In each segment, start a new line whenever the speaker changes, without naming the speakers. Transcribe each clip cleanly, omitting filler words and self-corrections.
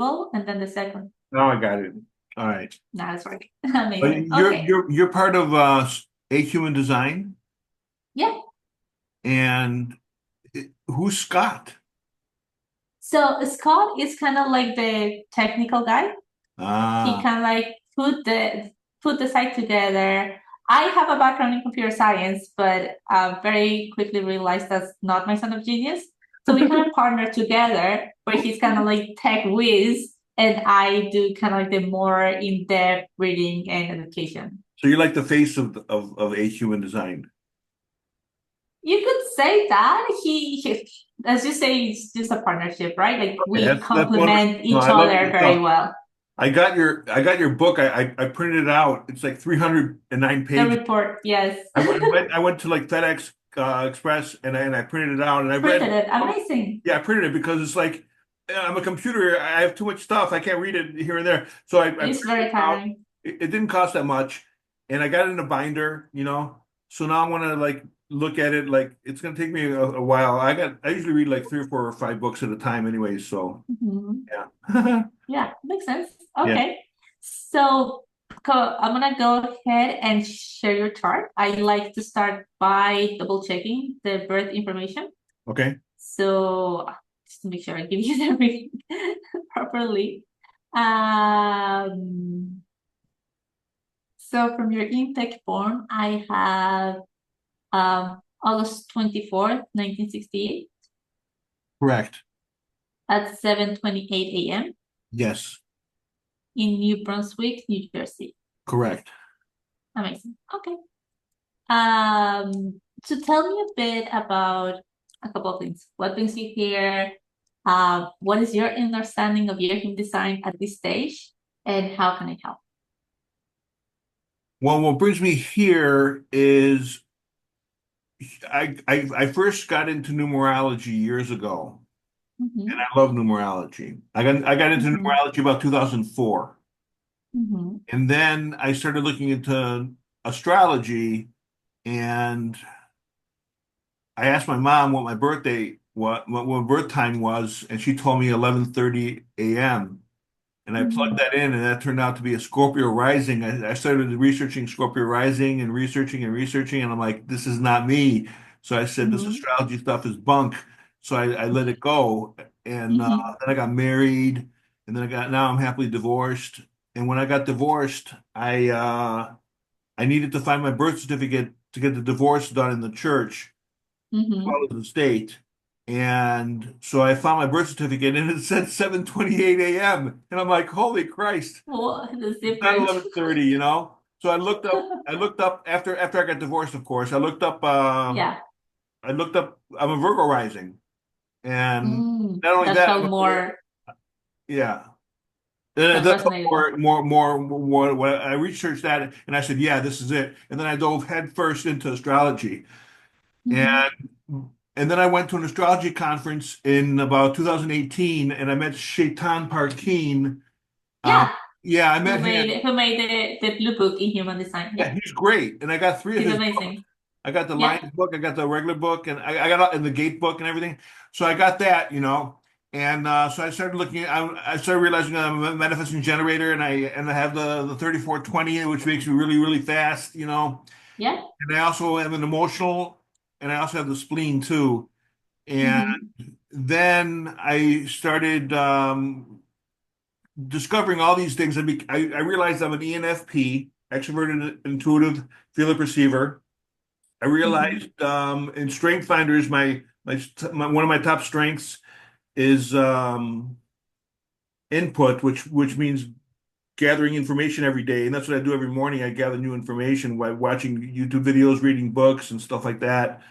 Google, and then the second.
Now I got it. All right.
Now it's working.
But
Amazing.
you're
Okay.
you're you're part of A Human Design,
Yeah.
and who's Scott?
So Scott is kind of like the technical guy. He
Ah,
kind of like put the site together. I have a background in computer science, but very quickly realized that's not my son of genius. So we kind of partner together, where he's kind of like tech whiz, and I do kind of like the more in-depth reading and education.
so you're like the face of A Human Design.
You could say that as you say, it's just a partnership, right? Like
Okay,
we
that's wonderful.
complement
No,
each
I love
other
your
very
stuff.
well.
I got your book. I printed it out. It's like 309
The
pages.
report, yes,
I went to like FedEx Express and I printed it out and I read.
printed it. Amazing.
Yeah, I printed it because it's like I'm a computer. I have too much stuff. I can't read it here and there. So I
It's
printed
very
it out.
tiring.
It didn't cost that much, and I got it in a binder. So now I want to like look at it. Like it's gonna take me a while. I usually read like 3 or 4 or 5 books at a time, anyway. So
Mhm.
yeah,
Yeah, makes sense.
yeah.
Okay. So I'm gonna go ahead and share your chart. I like to start by double checking the birth information.
Okay.
So just to make sure I give you everything properly. Um, so from your intake form, I have August 24th, 1968
Correct.
at 7:28 a.m.
Yes.
in New Brunswick, New Jersey.
Correct.
Amazing. Okay. So tell me a bit about a couple of things. What brings you here? What is your understanding of your human design at this stage, and how can I help?
Well, what brings me here is I first got into numerology years ago, and
Mm-hmm.
I love numerology. I got into
Mm-hmm.
numerology about 2004.
Mm-hmm.
And then I started looking into astrology, and I asked my mom what my birthday, what birth time was, and she told me 11:30 a.m. And I plugged
Mm-hmm.
that in, and that turned out to be a Scorpio rising. I started researching Scorpio rising and researching, and I'm like, this is not me. So I said, this
Mm-hmm.
astrology stuff is bunk. So I let it go, and
Mm-hmm.
then I got married, and then now I'm happily divorced. And when I got divorced, I needed to find my birth certificate to get the divorce done in the church as
Mm-hmm.
well as the state. And so I found my birth certificate and it said 7:28 a.m. And I'm like, holy Christ,
Well, that's
it's not
different.
11:30. So I looked up after I got divorced, of course.
Yeah.
I looked up, I'm a Virgo rising. And not only
That
that,
felt more
yeah.
that
That's
resonated.
more. What I researched that, and I said, "Yeah, this is it." And then I dove headfirst into astrology, and
Mm-hmm.
and then I went to an astrology conference in about 2018, and I met Shaitan Parkeen. Um,
Yeah.
yeah, I
Who
met him.
made who made the blue book in human design?
Yeah,
Yeah.
he's great, and I got three of
He's
his books.
amazing.
I got the
Yeah.
Lions book, I got the regular book, and I got in the Gate book and everything. So I got that. And so I started looking. I started realizing I'm a manifesting generator, and I have the 3420, which makes me really really fast.
Yeah.
And I also have an emotional, and I also have the spleen too. And
Mm-hmm.
then I started discovering all these things. I realized I'm an ENFP, extroverted, intuitive, feeler perceiver. I
Mm-hmm.
realized in Strength Finders, one of my top strengths is input, which means gathering information every day, and that's what I do every morning. I gather new information by watching YouTube videos, reading books, and stuff like that.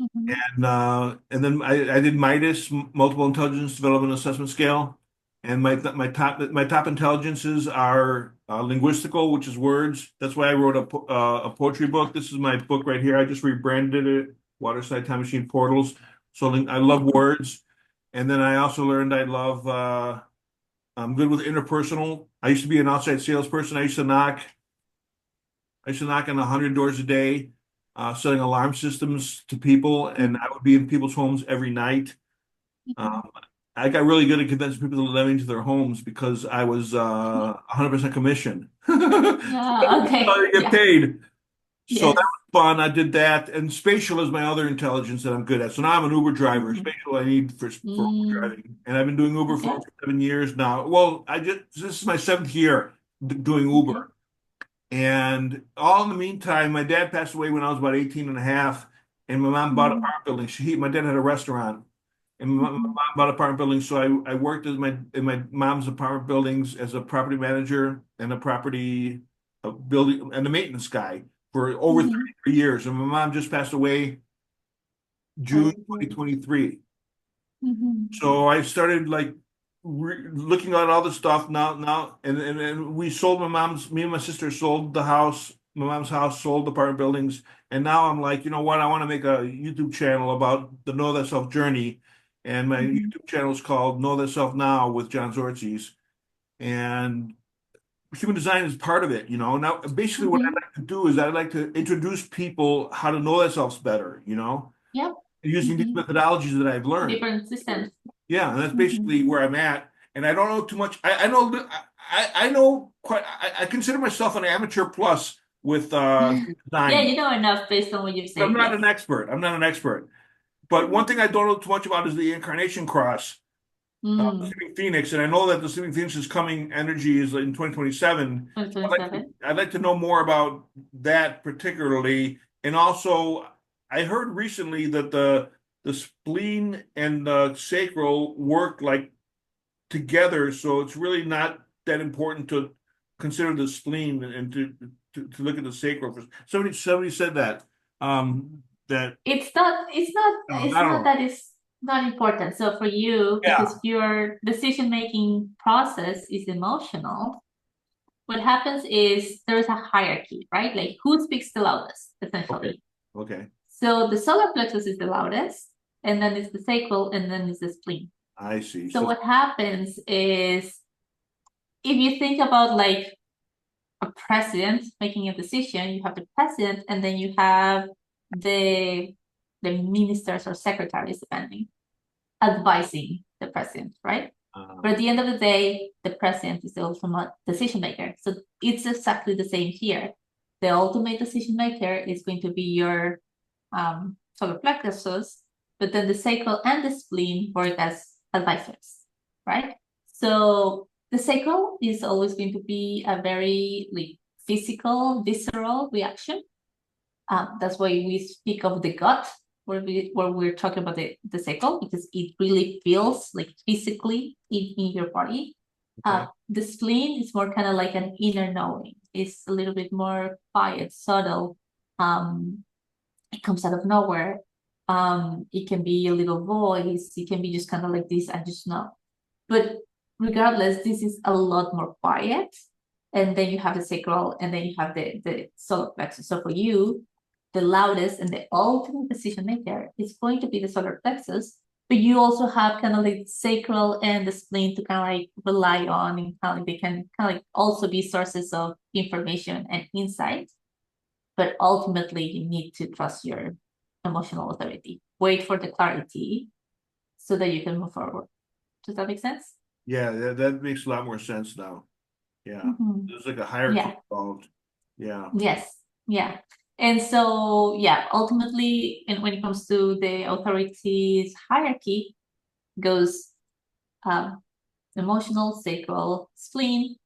Mm-hmm.
And then I did MIDAS, Multiple Intelligence Development Assessment Scale, and my top intelligences are linguistical, which is words. That's why I wrote a poetry book. This is my book right here. I just rebranded it, Waterside Time Machine Portals. So I love words, and then I also learned I love. I'm good with interpersonal. I used to be an outside salesperson. I used to knock on 100 doors a day, selling alarm systems to people, and I would be in people's homes every night.
Mm-hmm.
Um, I got really good at convincing people to let me into their homes because I was 100% commission.
Okay.
I get
Yeah.
paid. So that
Yes.
was fun. I did that. And spatial is my other intelligence that I'm good at. So now I'm an Uber driver.
Mhm.
Spatial I need for Uber
Mm,
driving. And I've been doing Uber for
okay.
over 7 years now. Well, this is my seventh year doing
Okay.
Uber. And all in the meantime, my dad passed away when I was about 18 and a half, and my mom bought an
Mm,
apartment building. My dad had a restaurant, and my mom
mhm,
bought an apartment building. So I worked in my mom's apartment buildings as a property manager and a property building and a maintenance guy for over
mhm.
33 years. And my mom just passed away June
Oh.
2023.
Mhm.
So I started like looking at all the stuff now, and we sold me and my sister sold the house, my mom's house, sold the apartment buildings, and now I'm like, you know what? I want to make a YouTube channel about the Know Thyself journey, and my
Mhm.
YouTube channel is called Know Thyself Now with John Tzortzis, and human design is part of it, you know. Now, basically, what I
Mhm.
like to do is I like to introduce people how to know themselves better, you know,
Yep.
using these
Mhm.
methodologies that I've learned.
Different systems.
Yeah, and that's
Mhm.
basically where I'm at. And I don't know too much. I know I know quite. I consider myself an amateur plus with
Yeah,
design.
you know enough based on what you've
But I'm
said.
not an
Yes.
expert. I'm not an expert. But one thing I don't know too much about is the incarnation cross, the
Mm.
Sleeping Phoenix, and I know that the Sleeping Phoenix is coming energy is in 2027.
$2027.
I'd like to know more about that particularly, and also I heard recently that the spleen and the sacral work like together, so it's really not that important to consider the spleen and to look at the sacral. Somebody said that that
It's
I don't
not
know.
that it's not important. So for you, because
Yeah.
your decision-making process is emotional, what happens is there's a hierarchy, right? Like who speaks the loudest,
Okay.
essentially.
Okay.
So the solar plexus is the loudest, and then it's the sacral, and then it's the spleen.
I see.
So
So
what happens is if you think about like a president making a decision, you have the president, and then you have the the ministers or secretaries, depending, advising the president, right? But at the end of the day, the president is the ultimate decision maker. So it's exactly the same here. The ultimate decision maker is going to be your solar plexus, but then the sacral and the spleen work as advisors, right? So the sacral is always going to be a very like physical, visceral reaction. That's why we speak of the gut where we're talking about the sacral because it really feels like physically in your body.
okay.
The spleen is more kind of like an inner knowing. It's a little bit more quiet, subtle. It comes out of nowhere. It can be a little voice. It can be just kind of like this. I just know. But regardless, this is a lot more quiet. And then you have the sacral, and then you have the solar plexus. So for you, the loudest and the ultimate decision maker is going to be the solar plexus. But you also have kind of like sacral and the spleen to kind of like rely on, and kind of like they can kind of like also be sources of information and insight. But ultimately, you need to trust your emotional authority. Wait for the clarity so that you can move forward. Does that make sense?
Yeah, that makes a lot more sense now. Yeah.
Mhm.
There's like a hierarchy
Yeah.
involved. Yeah.
Yes. Yeah. And so, yeah, ultimately, and when it comes to the authorities hierarchy, goes um, emotional, sacral, spleen,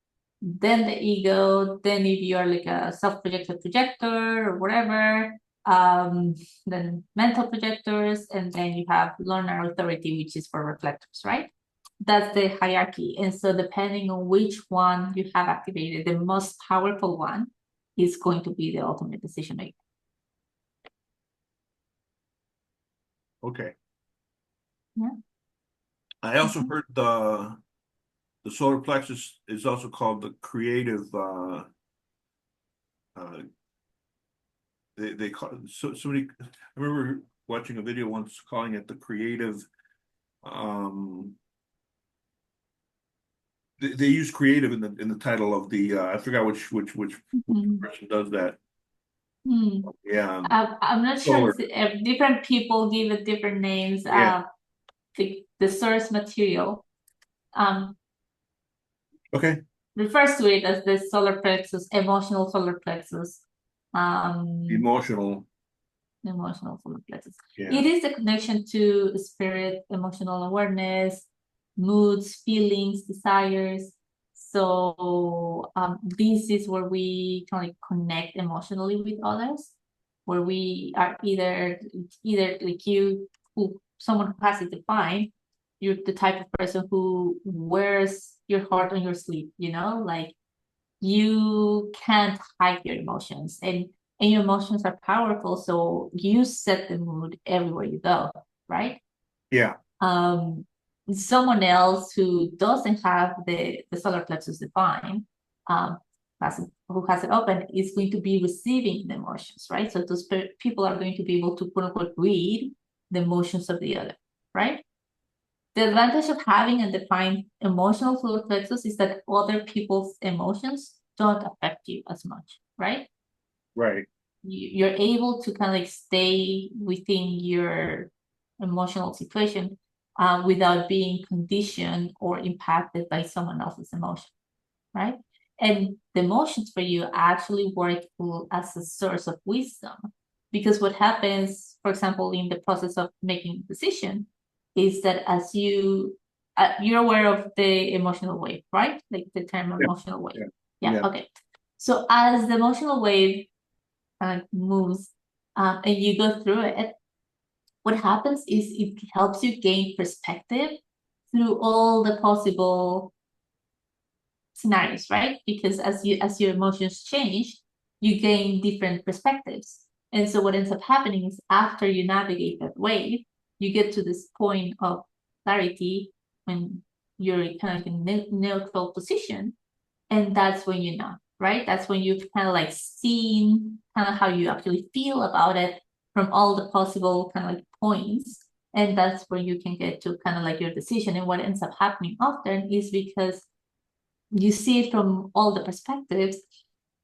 then the ego, then if you are like a self-projected projector or whatever, then mental projectors, and then you have learner authority, which is for reflectors, right? That's the hierarchy. And so depending on which one you have activated, the most powerful one is going to be the ultimate decision maker.
Okay.
Yeah.
I also
Mhm.
heard the solar plexus is also called the creative uh they call somebody I remember watching a video once calling it the creative um they use creative in the title of the I forgot which
Mhm.
person does that.
Hmm.
Yeah,
I'm not sure.
solar.
It's different people give it different names.
Yeah.
the source material, um,
Okay.
refers to it as the solar plexus, emotional solar plexus. Um,
Emotional.
Emotional solar plexus.
Yeah.
It is the connection to spirit, emotional awareness, moods, feelings, desires. So this is where we kind of connect emotionally with others, where we are either like you, who someone who has it defined, you're the type of person who wears your heart on your sleeve, like you can't hide your emotions, and your emotions are powerful, so you set the mood everywhere you go, right?
Yeah.
um Someone else who doesn't have the solar plexus defined, um who has it open, is going to be receiving the emotions, right? So those people are going to be able to quote unquote read the emotions of the other, right? The advantage of having a defined emotional solar plexus is that other people's emotions don't affect you as much, right?
Right.
You're able to kind of like stay within your emotional situation, without being conditioned or impacted by someone else's emotion, right? And the emotions for you actually work as a source of wisdom, because what happens, for example, in the process of making a decision, is that as you're aware of the emotional wave, right? Like the term
Yeah.
emotional wave.
Yeah.
Yeah,
Yeah.
okay. So as the emotional wave moves, and you go through it, what happens is it helps you gain perspective through all the possible scenarios, right? Because as your emotions change, you gain different perspectives. And so what ends up happening is after you navigate that wave, you get to this point of clarity when you're kind of in neutral position, and that's when you know, right? That's when you've kind of like seen kind of how you actually feel about it from all the possible kind of like points. And that's where you can get to kind of like your decision. And what ends up happening often is because you see it from all the perspectives,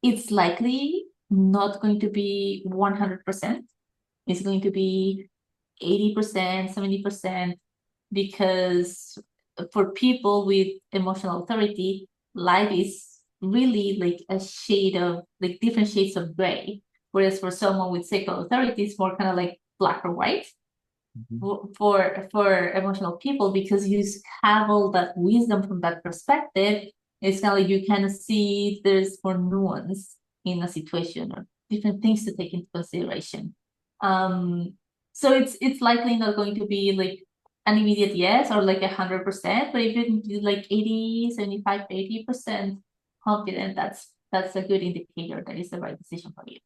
it's likely not going to be 100%. It's going to be 80%, 70%, because for people with emotional authority, life is really like a shade of like different shades of gray. Whereas for someone with sacral authority, it's more kind of like black or white.
Mhm.
For emotional people, because you have all that wisdom from that perspective, it's kind of like you kind of see there's more nuance in a situation or different things to take into consideration. um so it's likely not going to be like an immediate yes or like 100%, but if you can do like 80, 75, 80% confident, that's a good indicator that is the right decision for you.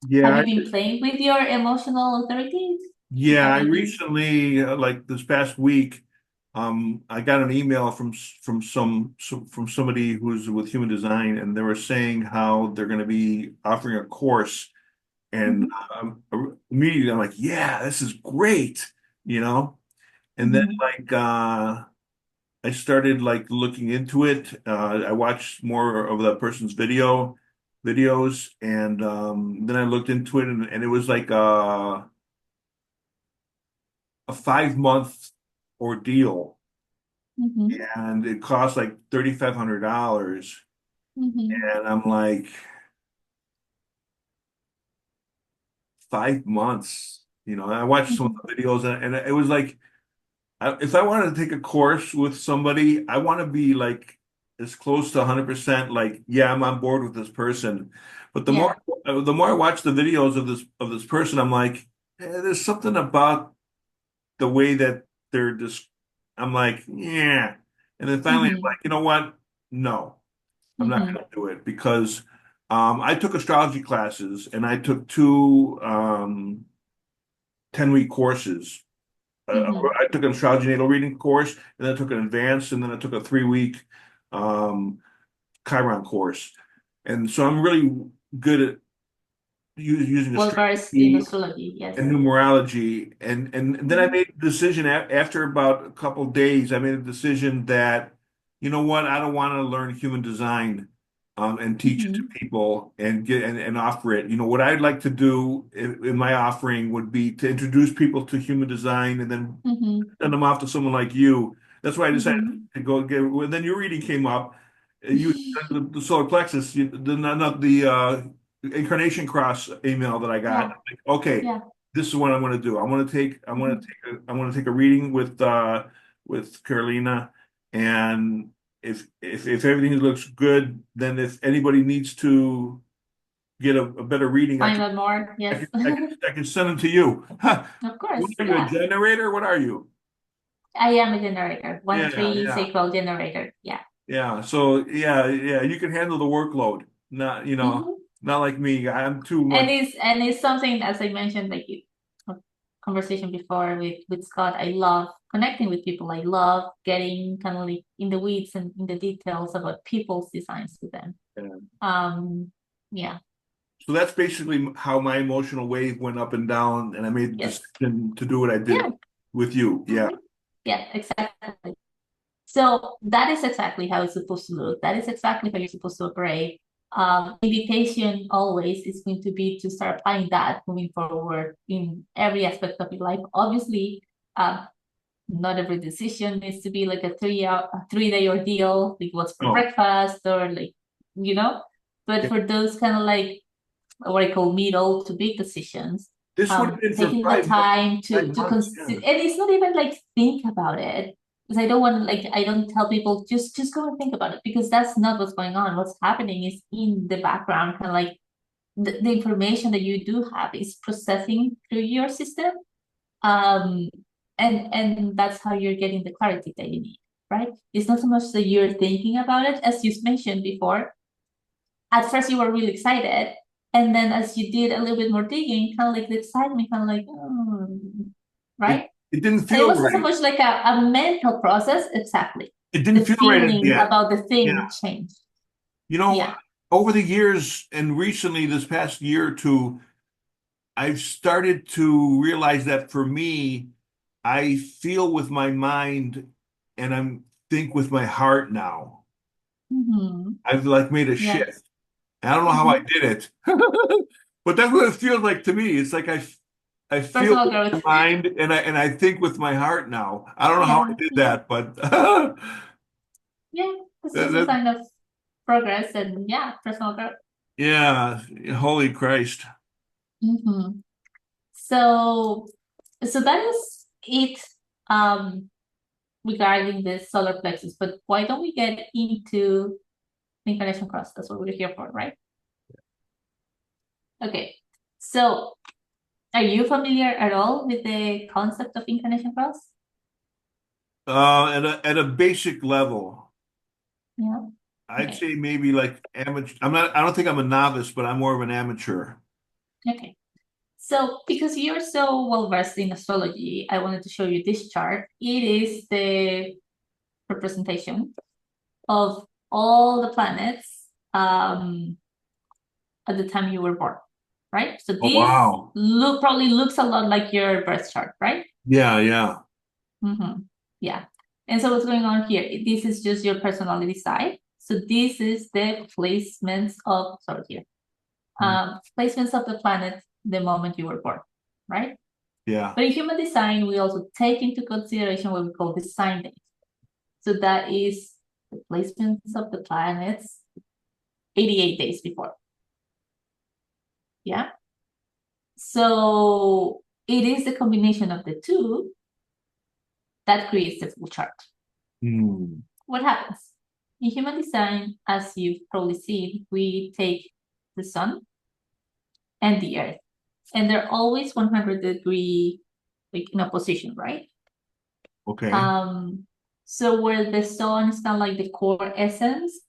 Have
Yeah.
you been playing with your emotional authorities?
Yeah. I
Have you
recently, like this past week, I got an email from somebody who's with human design, and they were saying how they're going to be offering a course. And
been?
immediately I'm like, yeah, this is great, you know? And then
Mhm.
like I started like looking into it. I watched more of the person's videos, and then I looked into it, and it was like a 5 month ordeal,
Mhm.
and it cost like $3,500.
Mhm.
And I'm like, 5 months, I watched some of
Mhm.
the videos, and it was like, if I wanted to take a course with somebody, I want to be like as close to 100%, like, yeah, I'm on board with this person. But
Yeah.
the more I watch the videos of this person, I'm like, there's something about the way that they're just, I'm like, yeah. And then finally, I'm
Mhm.
like, you know what? No, I'm not
Mhm.
going to do it because I took astrology classes, and I took two 10-week courses.
Mhm.
I took an astrology natal reading course, and then I took an advanced, and then I took a 3-week um, Chiron course. And so I'm really good at using
Well versed in
astrology
astrology, yes.
and numerology. And then I
Mhm.
made a decision after about a couple days. I made a decision that, you know what, I don't want to learn human design. and teach it to people and get and offer it. You know, what I'd like to do in my offering would be to introduce people to human design and then send them off to someone like you. That's why I decided to go get. Well, then your reading came up. You the solar plexus, not the incarnation cross email that I got.
Yeah.
Like, okay,
Yeah.
this is what I want to do. I want to take. I want to take. I want to take a reading with Carolina, and if everything looks good, then if anybody needs to get a better reading,
Find out more. Yes.
I can send them to you. Huh.
Of course.
Are you a
Yeah.
generator? What are you?
I am a generator.
Yeah,
1-3
yeah,
sacral generator. Yeah.
yeah. So yeah, you can handle the workload. Not not like me. I'm too much.
And it's something, as I mentioned, like a conversation before with Scott. I love connecting with people. I love getting kind of like in the weeds and in the details about people's designs to them. Yeah.
So that's basically how my emotional wave went up and down, and I made the decision to do what I did with you. Yeah.
Yeah, exactly. So that is exactly how it's supposed to look. That is exactly how you're supposed to operate. Invitation always is going to be to start applying that moving forward in every aspect of your life. Obviously, not every decision needs to be like a 3-day ordeal, like what's for breakfast or like, but for those kind of like what I call middle to big decisions,
this would have been
taking the time to consider, and it's not even like think about it, because I don't want to I don't tell people just go and think about it, because that's not what's going on. What's happening is in the background, kind of like the information that you do have is processing through your system, and that's how you're getting the clarity that you need, right? It's not so much that you're thinking about it, as you mentioned before. At first you were really excited, and then as you did a little bit more digging, kind of like the excitement, kind of like, right?
It didn't
And
feel
it wasn't so
right.
much like a mental process, exactly.
It didn't
The
feel right at the
feeling
end.
about the thing changed.
You know,
Yeah.
over the years and recently, this past year or two, I've started to realize that for me, I feel with my mind and I'm think with my heart now. I've like made a
Yes.
shift. I don't know how I did it, but that's what it feels like to me. It's like I feel
Personal
with my
growth.
mind and I think with my heart now. I don't know how I did that, but
Yeah, it's just a
that,
sign of progress and personal growth.
yeah, holy Christ.
So that is it regarding the solar plexus, but why don't we get into the incarnation cross? That's what we're here for, right? Okay, so are you familiar at all with the concept of incarnation cross?
At a basic level,
Yeah.
I'd say maybe like amateur. I don't think I'm a novice, but I'm more of an amateur.
Okay. So because you're so well versed in astrology, I wanted to show you this chart. It is the representation of all the planets at the time you were born, right? So
Oh,
this
wow.
probably looks a lot like your birth chart, right?
Yeah, yeah.
Yeah. And so what's going on here? This is just your personality side. So this is the placements of, placements of the planet the moment you were born, right?
Yeah.
But in human design, we also take into consideration what we call the sign date. So that is the placements of the planets 88 days before. Yeah. So it is the combination of the two that creates the full chart. What happens? In human design, as you've probably seen, we take the sun and the earth, and they're always 100-degree like in opposition, right?
Okay.
So where the sun is kind of like the core essence,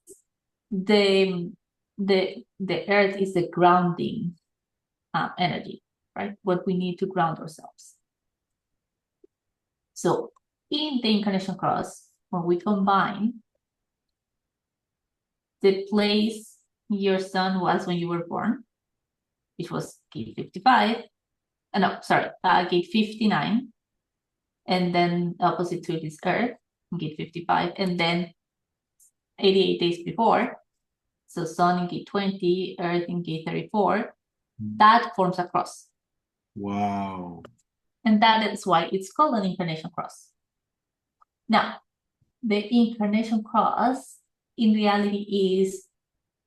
the earth is the grounding energy, right? What we need to ground ourselves. So in the incarnation cross, when we combine the place your sun was when you were born, which was gate 55, gate 59, and then opposite to it is Earth, gate 55, and then 88 days before, So Sun in gate 20, Earth in gate 34, that forms a cross.
Wow.
And that is why it's called an incarnation cross. Now, the incarnation cross in reality is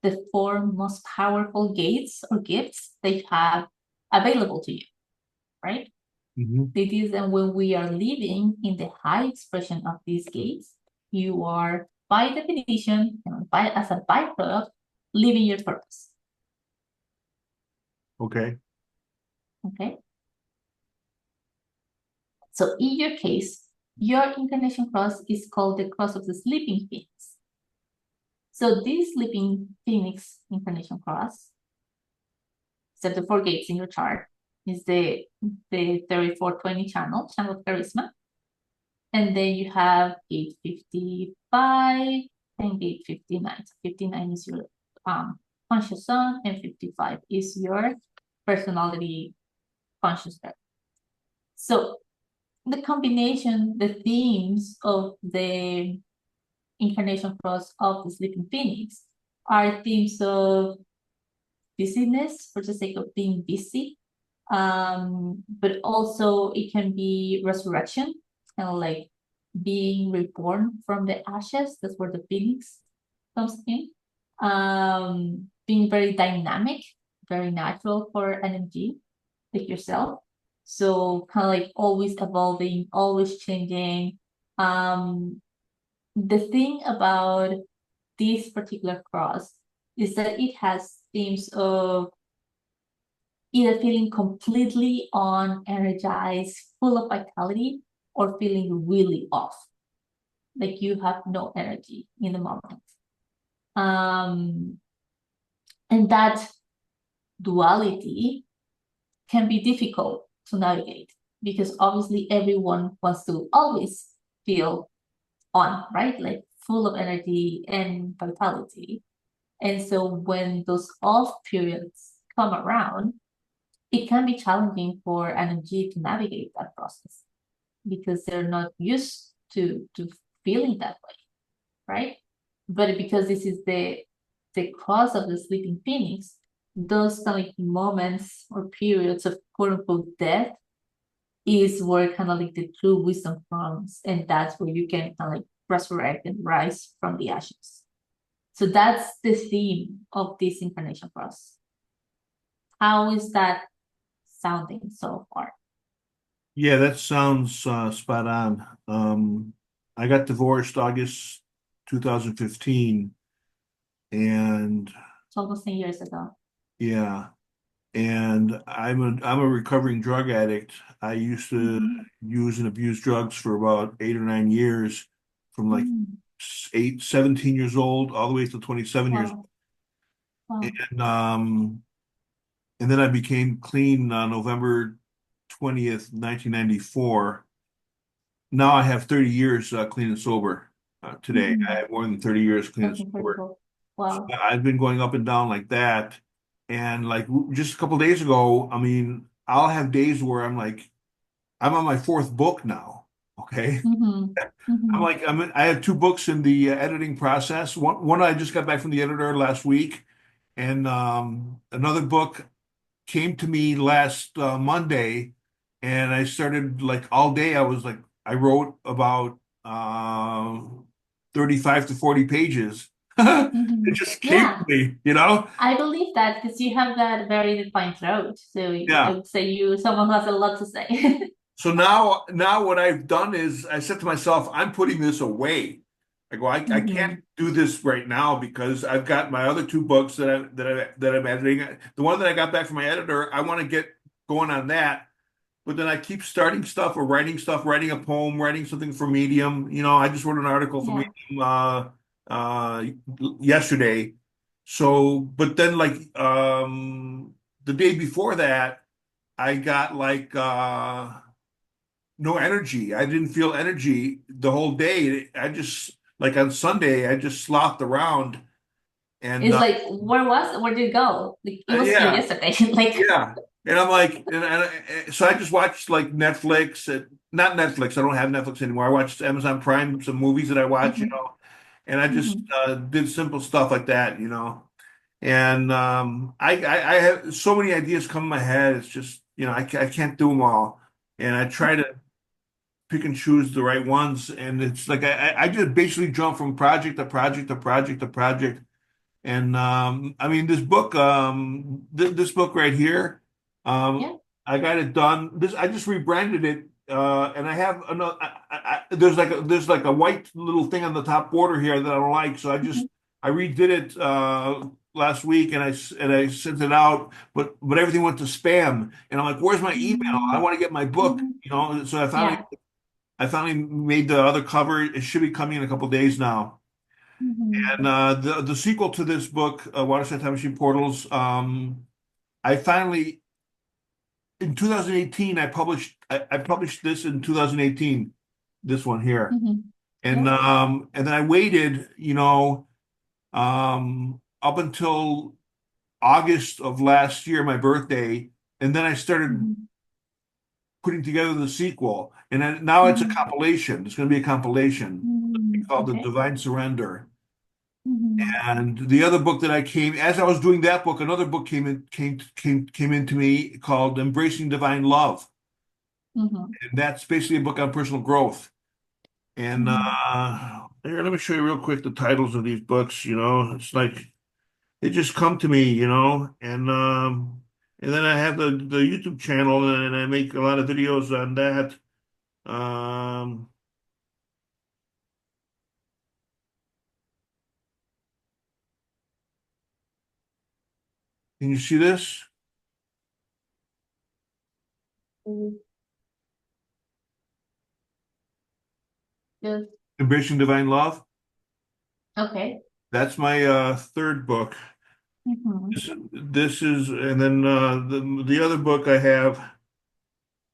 the four most powerful gates or gifts they have available to you, right? It is, and when we are living in the high expression of these gates, you are, by definition, and as a byproduct, living your purpose.
Okay.
Okay. So in your case, your incarnation cross is called the cross of the sleeping phoenix. So this sleeping phoenix incarnation cross, except the four gates in your chart, is the 3420 channel of charisma. And then you have gate 55 and gate 59. So 59 is your conscious sun, and 55 is your personality conscious earth. So the combination, the themes of the incarnation cross of the sleeping phoenix are themes of busyness for the sake of being busy, but also it can be resurrection, kind of like being reborn from the ashes. That's where the phoenix comes in. Being very dynamic, very natural for energy, like yourself. So kind of like always evolving, always changing. The thing about this particular cross is that it has themes of either feeling completely on energized, full of vitality, or feeling really off, like you have no energy in the moment. And that duality can be difficult to navigate because obviously everyone wants to always feel on, right? Like full of energy and vitality. And so when those off periods come around, it can be challenging for energy to navigate that process because they're not used to feeling that way, right? But because this is the cross of the sleeping phoenix, those kind of like moments or periods of quote unquote death is where kind of like the true wisdom comes, and that's where you can kind of like resurrect and rise from the ashes. So that's the theme of this incarnation cross. How is that sounding so far?
Yeah, that sounds spot on. I got divorced August 2015, and
It's almost 10 years ago.
yeah, and I'm a recovering drug addict. I used to use and abuse drugs for about 8 or 9 years, from like 17 years old all the way to 27 years
Wow.
old.
Wow.
And then I became clean November 20th, 1994. Now I have 30 years clean and sober today. I have more than 30 years clean and
That's
sober.
incredible.
So
Wow.
I've been going up and down like that. And like just a couple days ago, I mean, I'll have days where I'm like, I'm on my fourth book now. Okay. I have two books in the editing process. One I just got back from the editor last week, and another book came to me last Monday, and I started like all day. I wrote about 35 to 40 pages. It just came to
Yeah,
me, you know?
I believe that because you have that very defined throat. So I
Yeah.
would say you someone who has a lot to say.
So now what I've done is I said to myself, I'm putting this away. I go, I can't do this right now because I've got my other two books that I'm editing. The one that I got back from my editor, I want to get going on that. But then I keep starting stuff, writing a poem, writing something for Medium. You know, I just wrote an article for
Yeah.
Medium uh, yesterday. So, but then the day before that, I got no energy. I didn't feel energy the whole day. I just like on Sunday, I just slopped around and
It's like, where did it go? Like, it was here
yeah,
yesterday. Like,
yeah. And I'm like, so I just watched like Netflix, not Netflix. I don't have Netflix anymore. I watched Amazon Prime, some movies that I watch, you
mhm,
know, and I just
mhm.
did simple stuff like that, you know. And I have so many ideas come in my head. It's just, I can't do them all. And I try to pick and choose the right ones. And it's like I just basically jump from project to project to project to project. And I mean, this book right here,
Yeah.
I got it done. I just rebranded it, and I have another. There's like a white little thing on the top border here that I don't like, so I redid it last week, and I sent it out, but everything went to spam, and I'm like, where's my email? I want to get my book,
Mhm.
So
Yeah.
I finally made the other cover. It should be coming in a couple days now.
Mhm.
And the sequel to this book, Watershed Time Machine Portals, I finally in 2018 I published this in 2018, this one here.
Mhm.
And
Yeah.
and then I waited, up until August of last year, my birthday, and then I started
Mhm.
putting together the sequel. And now it's a
Mhm.
compilation. It's going to be a compilation called The
Okay.
Divine Surrender.
Mhm.
And the other book that as I was doing that book, another book came into me called Embracing Divine Love.
Mhm.
And that's basically a book on personal growth. And
Mhm.
here, let me show you real quick the titles of these books, It's like they just come to me, and then I have the YouTube channel and I make a lot of videos on that. Um can you see this?
Mhm. Just
Embracing Divine Love.
okay.
That's my third book.
Mhm.
This is, and then the other book I have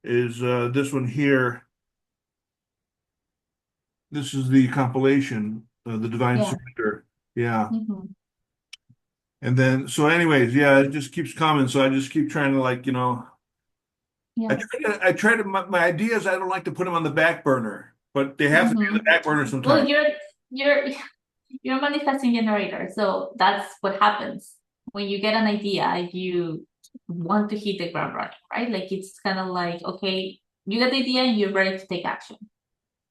is this one here. This is the compilation, The Divine
Yeah.
Surrender. Yeah.
Mhm.
And then, so anyways, yeah, it just keeps coming. So I just keep trying to
Yeah.
I try to, my ideas, I don't like to put them on the back burner, but they have to be on the
Mhm.
back burner
Well,
sometimes.
you're you're a manifesting generator, so that's what happens when you get an idea. You want to hit the ground running, right? Like it's kind of like, okay, you get the idea and you're ready to take action.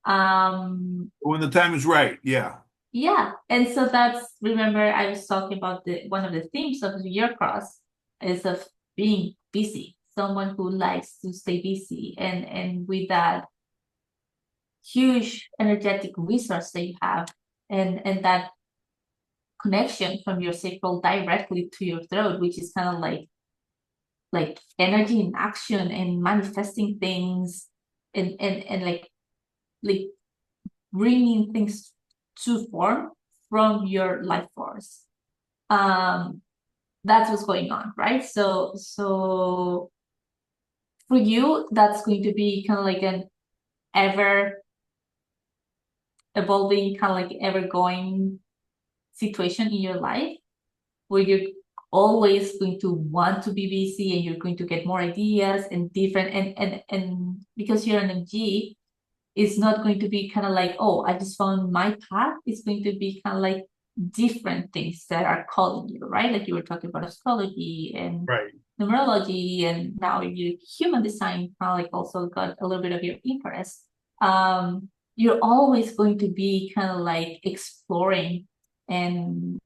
When the time is right. Yeah.
Yeah, and so that's, remember I was talking about the one of the themes of your cross is of being busy, someone who likes to stay busy, and with that huge energetic resource that you have, and that connection from your sacral directly to your throat, which is kind of like energy in action and manifesting things, and like bringing things to form from your life force. um that's what's going on, right? So for you, that's going to be kind of like an ever evolving, kind of like ever going situation in your life where you're always going to want to be busy and you're going to get more ideas and different, and because you're an MG, it's not going to be kind of like, oh, I just found my path. It's going to be kind of like different things that are calling you, right? Like you were talking about astrology and
Right.
numerology, and now your human design kind of like also got a little bit of your interest. You're always going to be kind of like exploring and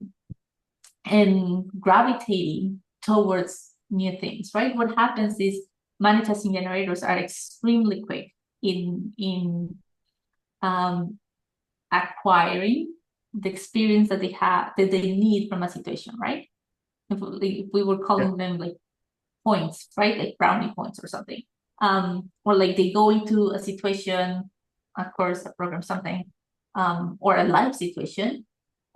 gravitating towards new things, right? What happens is manifesting generators are extremely quick in um, acquiring the experience that they need from a situation, right? If we were
Yeah.
calling them like points, right? Like brownie points or something. Or like they go into a situation, a course, a program, something, or a life situation,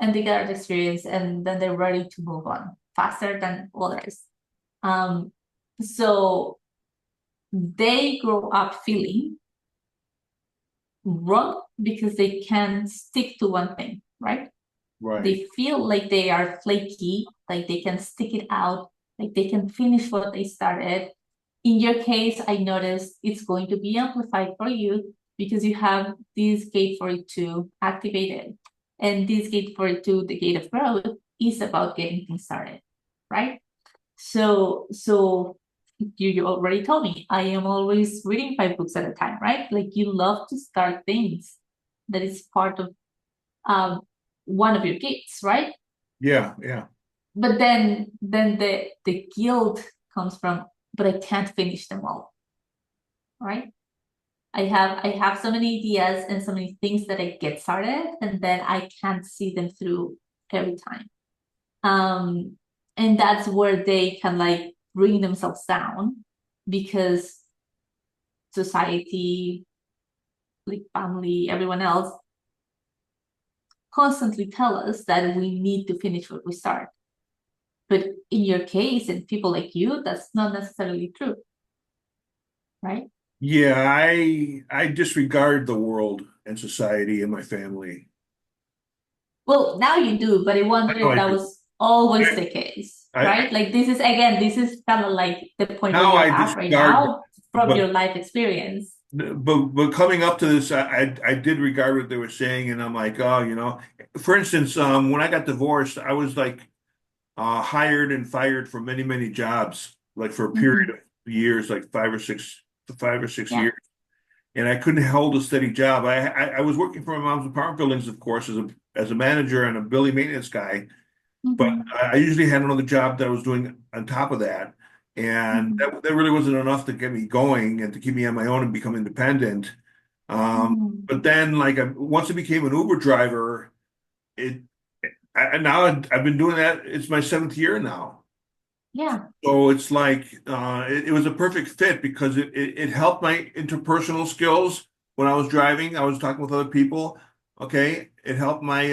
and they get an experience, and then they're ready to move on faster than others. Um, so they grow up feeling wrong because they can't stick to one thing, right?
Right.
They feel like they are flaky, like they can stick it out, like they can finish what they started. In your case, I noticed it's going to be amplified for you because you have this gate 42 activated. And this gate 42, the gate of growth, is about getting things started, right? So you already told me I am always reading 5 books at a time, right? Like you love to start things that is part of one of your gifts, right?
Yeah, yeah.
But then the guilt comes from, but I can't finish them all, right? I have so many ideas and so many things that I get started, and then I can't see them through every time. And that's where they can like bring themselves down because society, like family, everyone else constantly tell us that we need to finish what we start. But in your case, and people like you, that's not necessarily true, right?
Yeah, I disregard the world and society and my family.
Well, now you do, but I wonder
I know
if
I
that
do.
was always the case,
I
right? Like this is kind of like the point where
now
you're
I
at right
disregard,
now from
but
your life experience.
but coming up to this, I did regard what they were saying, and I'm like, oh, for instance, when I got divorced, I was like hired and fired from many jobs, like for a period
Mhm.
of years, like 5 or 6
Yeah.
years, and I couldn't hold a steady job. I was working for my mom's apartment buildings, of course, as a manager and a building maintenance guy. But
Mhm.
I usually had another job that I was doing on top of that. And
Mhm.
that really wasn't enough to get me going and to keep me on my own and become independent.
Mhm.
But then, like, once I became an Uber driver, it now I've been doing that. It's my seventh year now.
Yeah.
So it's like it was a perfect fit because it helped my interpersonal skills when I was driving. I was talking with other people. Okay, it helped my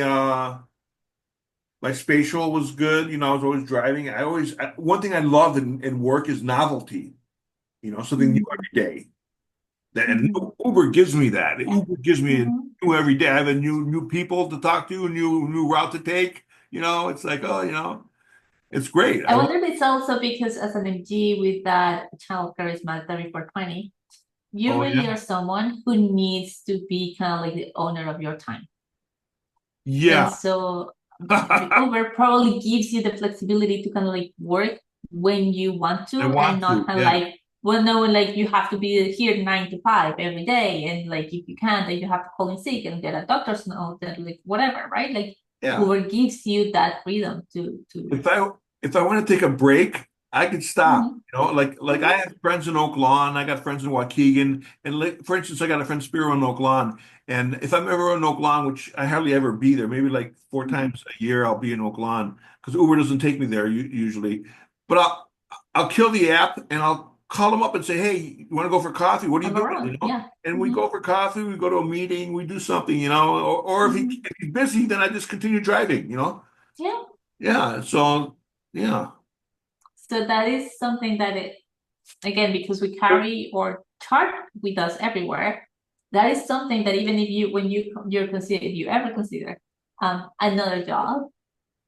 spatial was good. I was always driving. One thing I love in work is novelty, something new
Mhm.
every day. And
Mhm.
Uber gives me that. Uber gives me a
Mhm.
new every day. I have a new people to talk to, a new route to take. It's like, oh, it's great.
I
I love
wonder if it's also because as an MG with that channel charisma 3420, you
Oh
really
yeah.
are someone who needs to be kind of like the owner of your time. And
Yeah.
so Uber probably gives you the flexibility to kind of like work when you want
I
to and
want
not
to.
kind of
Yeah.
like, well, no, like you have to be here 9 to 5 every day. And like if you can't, then you have to call in sick and get a doctor's note and like whatever, right? Like
Yeah.
Uber gives you that freedom to
If I want to take a break, I could stop.
Mhm.
Like I
Mhm.
have friends in Oak Lawn, I got friends in Waukegan, and like, for instance, I got a friend Spiro in Oak Lawn. And if I'm ever in Oak Lawn, which I hardly ever be there, maybe like four
Mhm.
times a year I'll be in Oak Lawn because Uber doesn't take me there usually. But I'll kill the app and I'll call them up and say, "Hey, you want to go for coffee? What are you
I'll go
doing?"
around. Yeah.
And we
Hmm.
go for coffee, we go to a meeting, we do something, or
Hmm.
if he's busy, then I just continue driving.
Yeah.
Yeah. So yeah.
So that is something that again, because we carry our chart with us everywhere, that is something that even if you, when if you ever consider another job,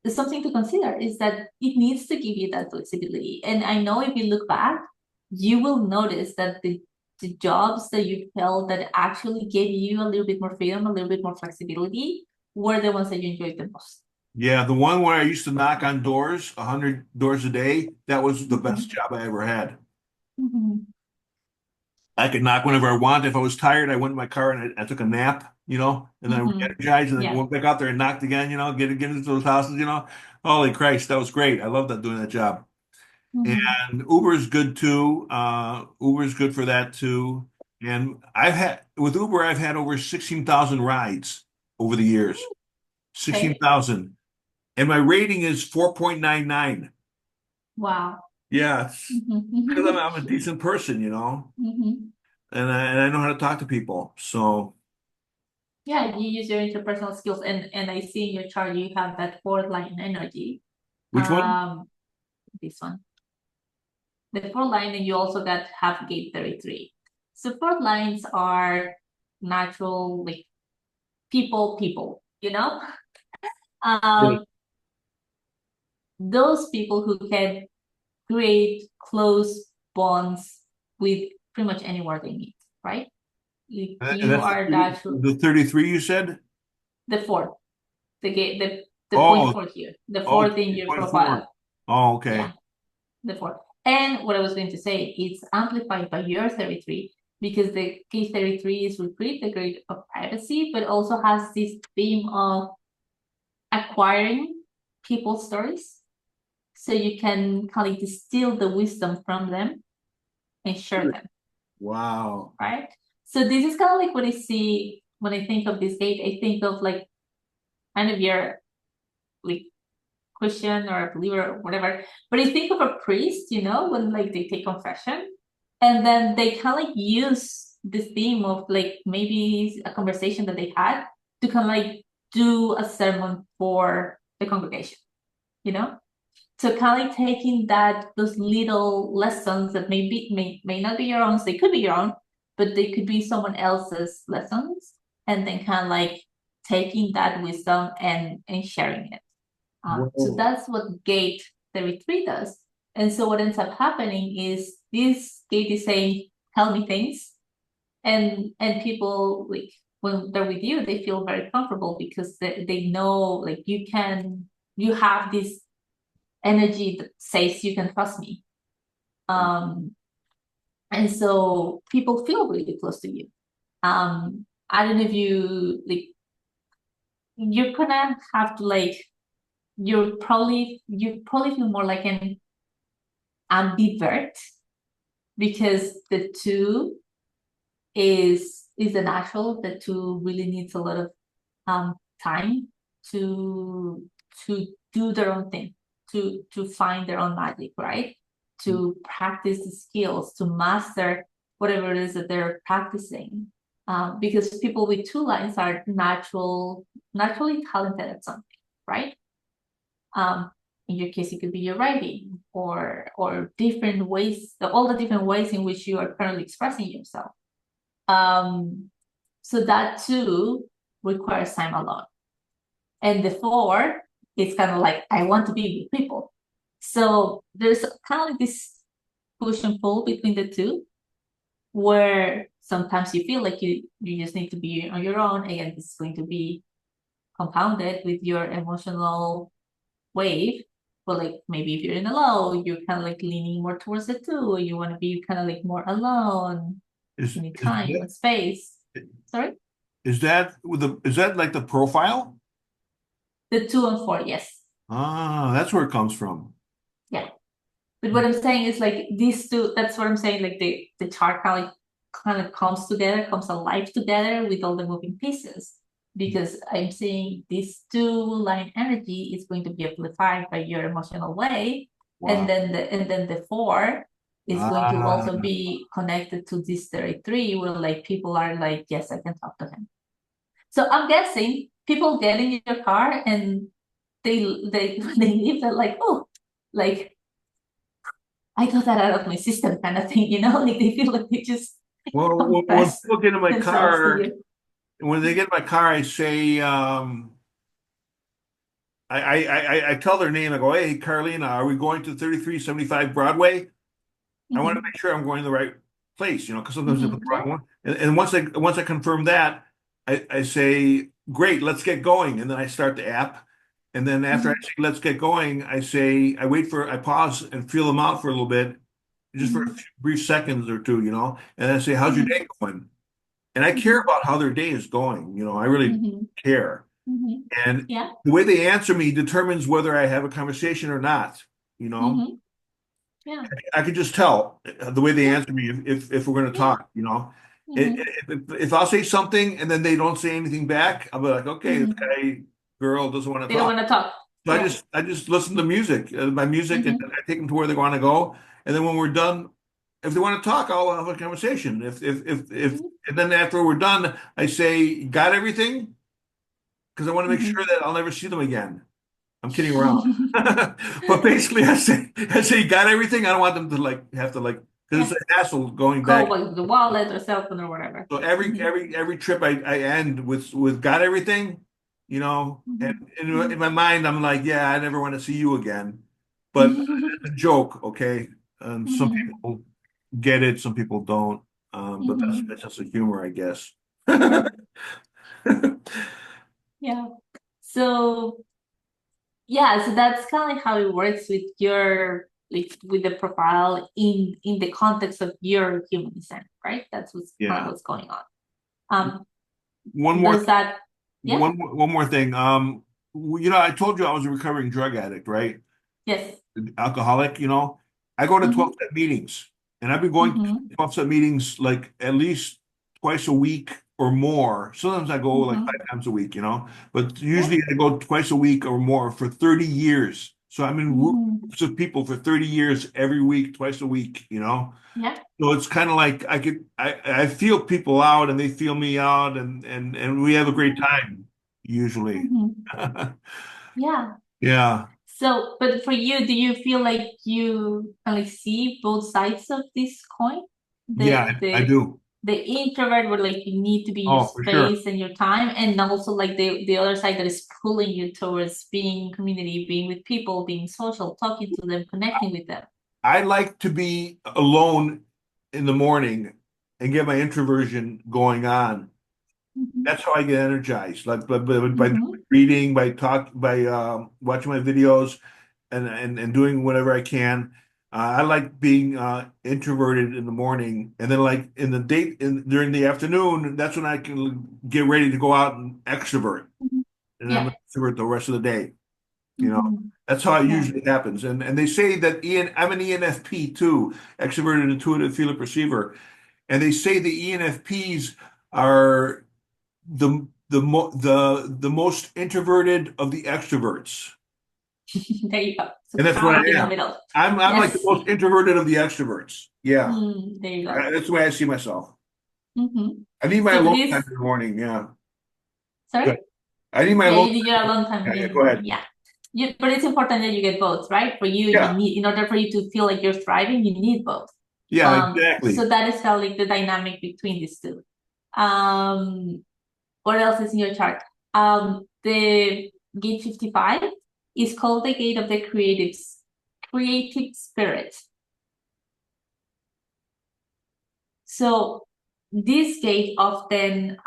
there's something to consider is that it needs to give you that flexibility. And I know if you look back, you will notice that the jobs that you felt that actually gave you a little bit more freedom, a little bit more flexibility, were the ones that you enjoyed the most.
Yeah, the one where I used to knock on doors, 100 doors a day, that was the best
Mhm.
job I ever had.
Mhm.
I could knock whenever I want. If I was tired, I went in my car and I took a nap, and then I
Mhm.
re-energized and then
Yeah.
went back out there and knocked again, get into those houses. Holy Christ, that was great. I love that doing that job.
Mhm.
And Uber's good too. Uber's good for that too. And with Uber, I've had over 16,000 rides over the years.
Okay.
16,000. And my rating is 4.99.
Wow.
Yeah, it's because I'm,
Mhm.
I'm a decent person,
Mhm.
and I know how to talk to people. So,
Yeah, you use your interpersonal skills, and I see in your chart you have that fourth line energy.
which one?
This one, the fourth line, and you also got half gate 33. So fourth lines are natural, like people.
Yeah.
Um, those people who can create close bonds with pretty much anywhere they meet, right?
And
You
that's
are that
the 33 you said?
the fourth, the gate, The point
Oh,
four here, the
oh,
fourth in your
2.4.
profile.
Oh, okay.
Yeah, the fourth. And what I was going to say, it's amplified by your 33 because the K33 is retrieve the grade of privacy, but also has this theme of acquiring people's stories. So you can kind of distill the wisdom from them and share them,
Wow.
right? So this is kind of like what I see when I think of this gate. I think of like kind of your like Christian or a believer or whatever. But I think of a priest, when like they take confession and then they kind of like use this theme of like maybe a conversation that they had to kind of like do a sermon for the congregation, you know? So kind of like taking those little lessons that may not be your own, so they could be your own, but they could be someone else's lessons, and then kind of like taking that wisdom and sharing it. So
Whoa.
that's what gate 33 does. And so what ends up happening is this gate is saying, tell me things. And people like when they're with you, they feel very comfortable because they know like you have this energy that says you can trust me. And so people feel really close to you. I don't know if you're gonna have to like you probably feel more like an ambivert because the two is the natural. The two really needs a lot of time to to do their own thing, to find their own magic, right? To practice the skills, to master whatever it is that they're practicing. Because people with two lines are naturally talented at something, right? In your case, it could be your writing or different ways, all the different ways in which you are currently expressing yourself. So that too requires time alone. And the four, it's kind of like I want to be with people. So there's kind of like this push and pull between the two, where sometimes you feel like you just need to be on your own. Again, it's going to be compounded with your emotional wave. But like maybe if you're in a low, you're kind of like leaning more towards the two, or you want to be kind of like more alone.
Is
You need
is
time
that
and space. Sorry?
is that like the profile?
The 2 and 4, yes.
Ah, that's where it comes from.
Yeah. But what I'm saying is like these two, that's what I'm saying, like the chart kind of comes together, comes alive together with all the moving pieces. Because I'm saying this two line energy is going to be amplified by your emotional way. And
Wow.
then the four is going to
Ah,
also be connected to this 33, where like people are like, yes, I can talk to him. So I'm guessing people get in your car and when they leave, they're like, oh, like I got that out of my system kind of thing, like they feel like they just
well, when
confess
people get in my
themselves to
car,
you.
when they get in my car, I say, I tell their name. I go, hey, Carlina, are we going to 3375 Broadway? I want to
Mm-hmm.
make sure I'm going to the right place, because sometimes they put the
Yeah.
wrong one. And once I confirm that, I say, great, let's get going. And then I start the app. And then after I
Mm-hmm.
say, let's get going, I pause and feel them out for a little bit, just for a
Mm-hmm.
few brief seconds or two, and I say, how's your
Mm-hmm.
day going? And I care
Mm-hmm.
about how their day is going. I really
Mm-hmm.
care.
Mm-hmm.
And
Yeah.
the way they answer me determines whether I have a conversation or not, you know?
Mm-hmm. Yeah.
I could just tell the way they
Yeah.
answer me if we're going to
Yeah.
talk.
Mm-hmm.
If I'll say something and then they don't say anything back, I'll be like, okay, this
Mm-hmm.
guy, girl doesn't want to
They don't
talk.
want to talk.
So
Yeah.
I just listen to music, my music, and
Mm-hmm.
I take them to where they want to go. And then when we're done, if they want to talk, I'll have a conversation.
Mm-hmm.
And then after we're done, I say, got everything? Because I want to make
Mm-hmm.
sure that I'll never see them again. I'm kidding around. But basically, I say, you got everything. I don't want them to have to because
Yeah.
it's an hassle going
Go
back.
with the wallet or cell phone or whatever.
So every
Mm-hmm.
every every trip I end with got everything, and in my mind I'm like, yeah, I never want to see you again. But
Mm-hmm.
it's a joke, okay? Some
Mm-hmm.
people get it, some people don't. But
Mm-hmm.
that's just a humor, I guess.
Yeah. So Yeah, so that's kind of like how it works with your like with the profile in the context of your human design, right? That's what's kind of
Yeah.
what's going on. Um,
One more
does that, yeah?
one more thing. I told you I was a recovering drug addict, right?
Yes.
Alcoholic, I go to
Mm-hmm.
12-step meetings, and I've been going to
Mm-hmm.
12-step meetings like at least twice a week or more. Sometimes I go like
Mm-hmm.
5 times a week, but
Yeah.
usually I go twice a week or more for 30 years. So I'm in
Mm-hmm.
groups of people for 30 years every week, twice a week.
Yeah.
So it's kind of like I feel people out and they feel me out, and we have a great time usually.
Mm-hmm. Yeah.
Yeah.
So, but for you, do you feel like you kind of like see both sides of this coin?
Yeah,
The
I
the
do.
the introvert where like you need to be in your
Oh, for sure.
space and your time, and also like the other side that is pulling you towards being in community, being with people, being social, talking to them, connecting with them.
I like to be alone in the morning and get my introversion going on.
Mm-hmm.
That's how I get energized. Like by
Mm-hmm.
reading, by watching my videos, and doing whatever I can. I like being introverted in the morning, and then like in the day in during the afternoon, that's when I can get ready to go out and extrovert,
Mm-hmm.
and I'm an
Yeah.
extrovert the rest of the day. You know,
Mm-hmm.
that's how it
Yeah.
usually happens. And they say that I'm an ENFP too, extroverted intuitive feeler perceiver. And they say the ENFPs are the most introverted of the extroverts.
There you go. So
And that's
kind
what
of
I
like in the
am.
middle.
I'm like the
Yes.
most introverted of the extroverts. Yeah.
There you go.
That's the way I see myself.
Mm-hmm.
I need my
So
alone time
this,
in the morning. Yeah.
sorry?
Good. I need my
Yeah,
alone
you did your
time.
alone time
Yeah,
in
yeah,
the
go
morning.
ahead.
Yeah. But it's important that you get both, right? For you, you
Yeah.
need, in order for you to feel like you're thriving, you need both.
Yeah, exactly.
So that is how like the dynamic between these two. Um, what else is in your chart? The gate 55 is called the gate of the creative spirit. So this gate often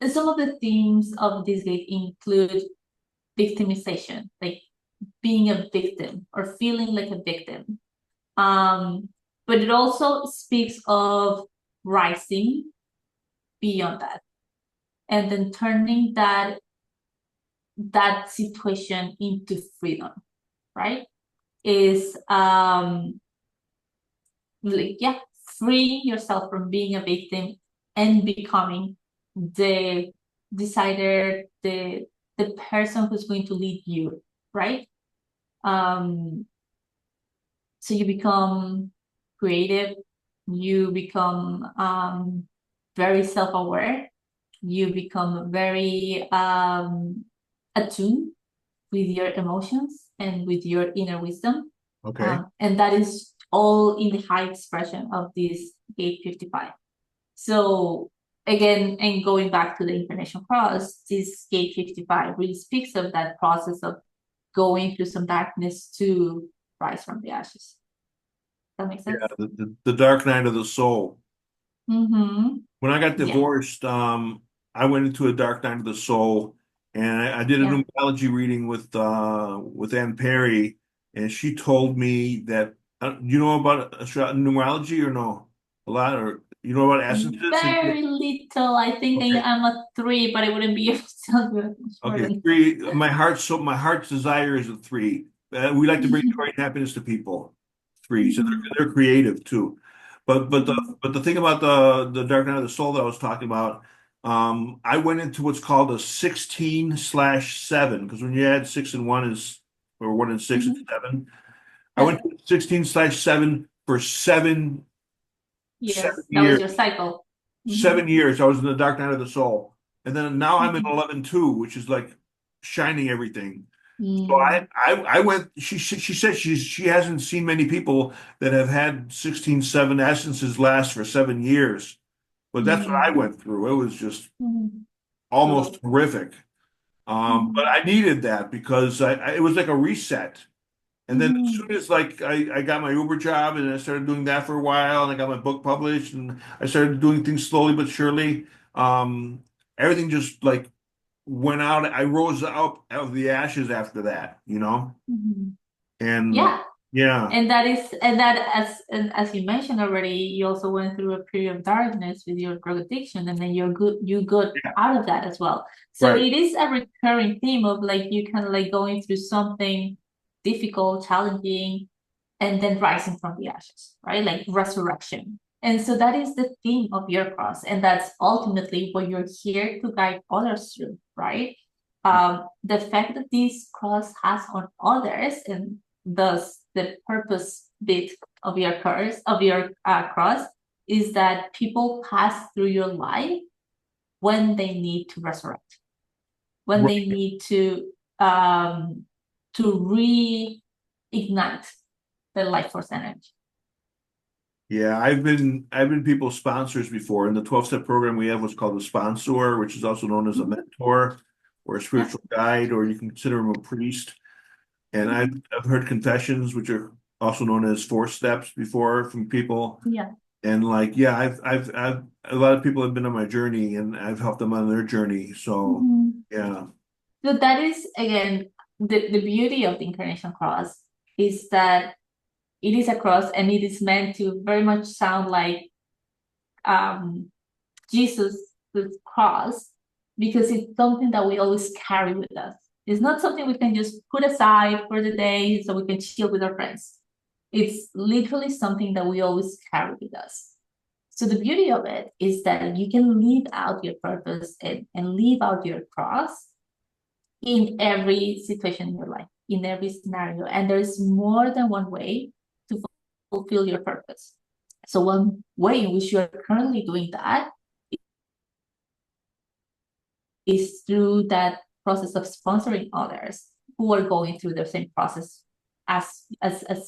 some of the themes of this gate include victimization, like being a victim or feeling like a victim. Um, but it also speaks of rising beyond that and then turning that situation into freedom, right? Is like yeah, freeing yourself from being a victim and becoming the decider, the person who's going to lead you, right? Um, so you become creative, you become very self-aware, you become very attuned with your emotions and with your inner wisdom.
Okay.
And that is all in the high expression of this gate 55. So again, and going back to the incarnation cross, this gate 55 really speaks of that process of going through some darkness to rise from the ashes. That makes
Yeah,
sense?
the dark night of the soul.
Mm-hmm.
When I got
Yeah.
divorced, I went into a dark night of the soul, and I did a
Yeah.
numerology reading with Ann Perry, and she told me that you know about numerology or no? A lot, or you know about essences?
Very little. I think
Okay,
I'm a three, but I wouldn't be able to tell you much more
okay,
than
three. My heart's desire is a three. We like to bring joy and happiness to people. Three, so
Mhm.
they're creative too. But the
Mhm.
but the thing about the Dark Night of the Soul that I was talking about, I went into what's called a 16/7 because when you add six and one is or one and six is
Mhm.
seven. I
Yes.
went to 16/7 for seven
Yes. That was
years.
your cycle. Hmm.
7 years I was in the Dark Night of the Soul, and then now I'm in
Hmm.
11/2, which is like shining everything. So
Mm.
I went. She said she hasn't seen many people that have had 16/7 essences last for 7 years, but that's what I
Mm.
went through. It was just
Mm.
almost
Totally.
horrific. But
Mm.
I needed that because it was like a reset. And then as soon
Mm.
as like I got my Uber job and I started doing that for a while and I got my book published and I started doing things slowly but surely, everything just like went out. I rose up out of the ashes after that,
Mhm.
and
Yeah.
yeah,
And as you mentioned already, you also went through a period of darkness with your drug addiction, and then you got
yeah,
out of that as well. So
right,
it is a recurring theme of like you kind of like going through something difficult, challenging, and then rising from the ashes, right? Like resurrection. And so that is the theme of your cross, and that's ultimately what you're here to guide others through, right? The effect that this cross has on others, and thus the purpose bit of your cross is that people pass through your life when they need to resurrect, when they
right.
need um, to reignite the life force energy.
Yeah, I've been people's sponsors before. In the 12-step program, we have what's called a sponsor, which is also known as a
Mhm.
mentor or a
Yeah.
spiritual guide, or you can consider him a priest. And I've
Mhm.
I've heard confessions, which are also known as 4 steps before from people.
Yeah.
And like, yeah, I've a lot of people have been on my journey and I've helped them on their journey. So
Mhm.
yeah,
So that is again the beauty of the incarnation cross is that it is a cross and it is meant to very much sound like um Jesus' cross because it's something that we always carry with us. It's not something we can just put aside for the day so we can chill with our friends. It's literally something that we always carry with us. So the beauty of it is that you can live out your purpose and live out your cross in every situation in your life, in every scenario. And there's more than one way to fulfill your purpose. So one way in which you're currently doing that is through that process of sponsoring others who are going through the same process as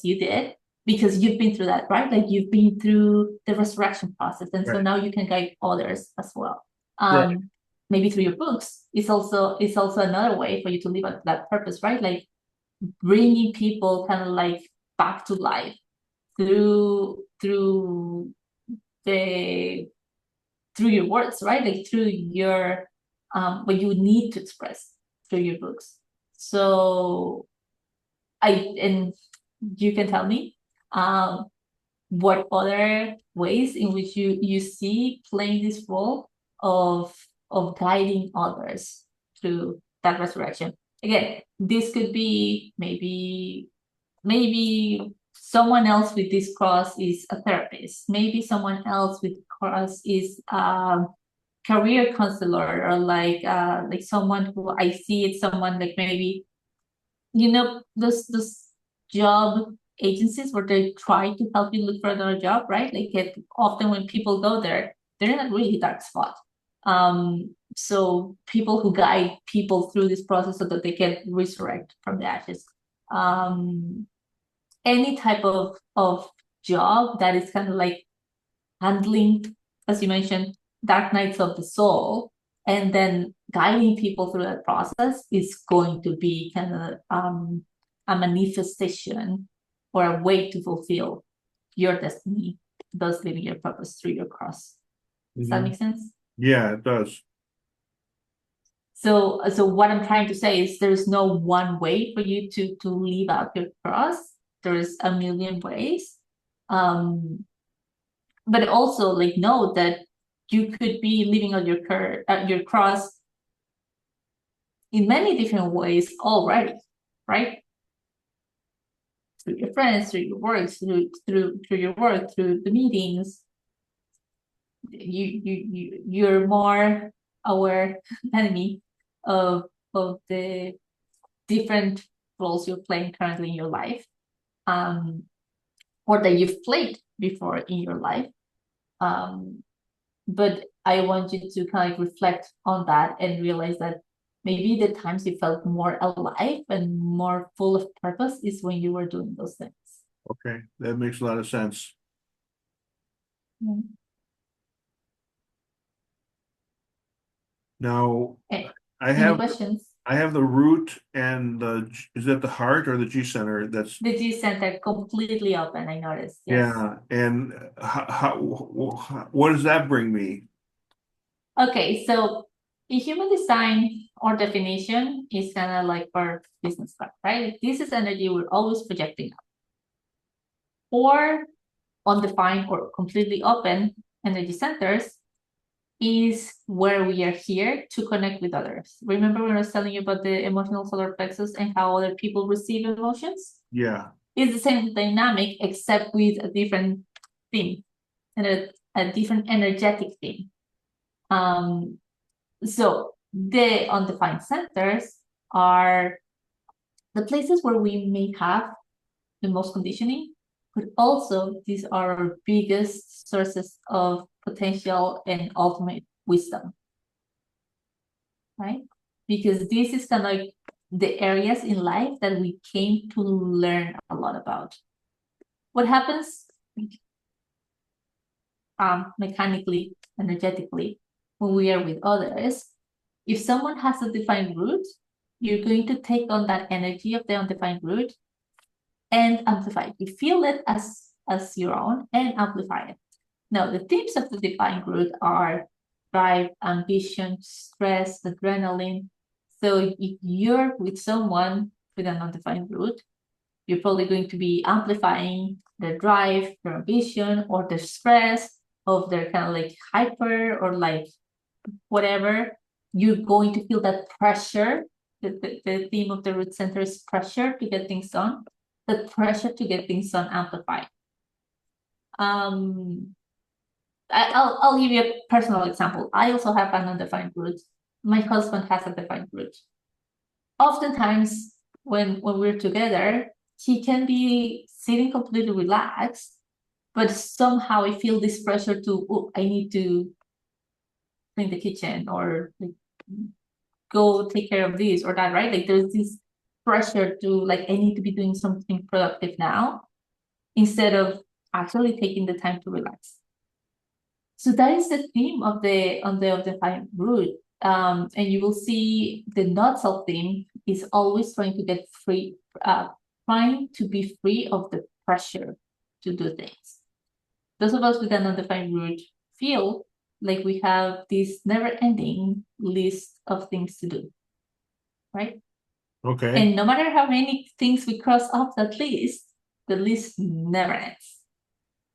you did because you've been through that, right? Like you've been through the resurrection process, and so
right,
now you can guide others as well.
right,
Maybe through your books, it's also another way for you to live out that purpose, right? Like bringing people kind of like back to life through the through your words, right? Like through your what you need to express through your books. So and you can tell me what other ways in which you see playing this role of guiding others through that resurrection. Again, this could be maybe someone else with this cross is a therapist. Maybe someone else with cross is career counselor or like someone who I see it's someone like maybe those job agencies where they try to help you look for another job, right? Like often when people go there, they're in a really dark spot. So people who guide people through this process so that they can resurrect from the ashes. Um, any type of job that is kind of like handling, as you mentioned, dark nights of the soul, and then guiding people through that process is going to be kind of a manifestation or a way to fulfill your destiny, thus living your purpose through your cross. Does that
hmm,
make sense?
yeah, it does.
So what I'm trying to say is there's no one way for you to live out your cross. There's a million ways. Um, but also like know that you could be living on your cross in many different ways already, right? Through your friends, through your work, through your work, through the meetings. You're more aware than me of the different roles you're playing currently in your life, um, or that you've played before in your life. Um, but I want you to kind of reflect on that and realize that maybe the times you felt more alive and more full of purpose is when you were doing those things.
Okay, that makes a lot of sense.
Mm.
Now,
Okay.
I
Any
have
questions?
I have the root and is that the heart or the G center? That's
The G center completely open, I noticed. Yes.
yeah. And what does that bring me?
Okay, so in human design, our definition is kind of like our business card, right? This is energy we're always projecting. Or undefined or completely open energy centers is where we are here to connect with others. Remember when I was telling you about the emotional solar plexus and how other people receive emotions?
Yeah.
It's the same dynamic, except with a different theme and a different energetic theme. So the undefined centers are the places where we may have the most conditioning, but also these are our biggest sources of potential and ultimate wisdom, right? Because this is kind of like the areas in life that we came to learn a lot about. What happens mechanically, energetically, when we are with others, if someone has a defined root, you're going to take on that energy of the undefined root and amplify it. You feel it as your own and amplify it. Now, the themes of the defined root are drive, ambition, stress, adrenaline. So if you're with someone with an undefined root, you're probably going to be amplifying their drive, their ambition, or the stress of their kind of like hyper or like whatever. You're going to feel that pressure. The theme of the root center is pressure to get things done. The pressure to get things done amplified. I'll give you a personal example. I also have an undefined root. My husband has a defined root. Oftentimes, when we're together, he can be sitting completely relaxed, but somehow I feel this pressure to, oh, I need to clean the kitchen or like, go take care of this or that, right? Like there's this pressure to like, I need to be doing something productive now instead of actually taking the time to relax. So that is the theme of the undefined root. And you will see the not self theme is always trying to get free, trying to be free of the pressure to do things. Those of us with an undefined root feel like we have this never-ending list of things to do, right?
Okay.
And no matter how many things we cross off that list, the list never ends.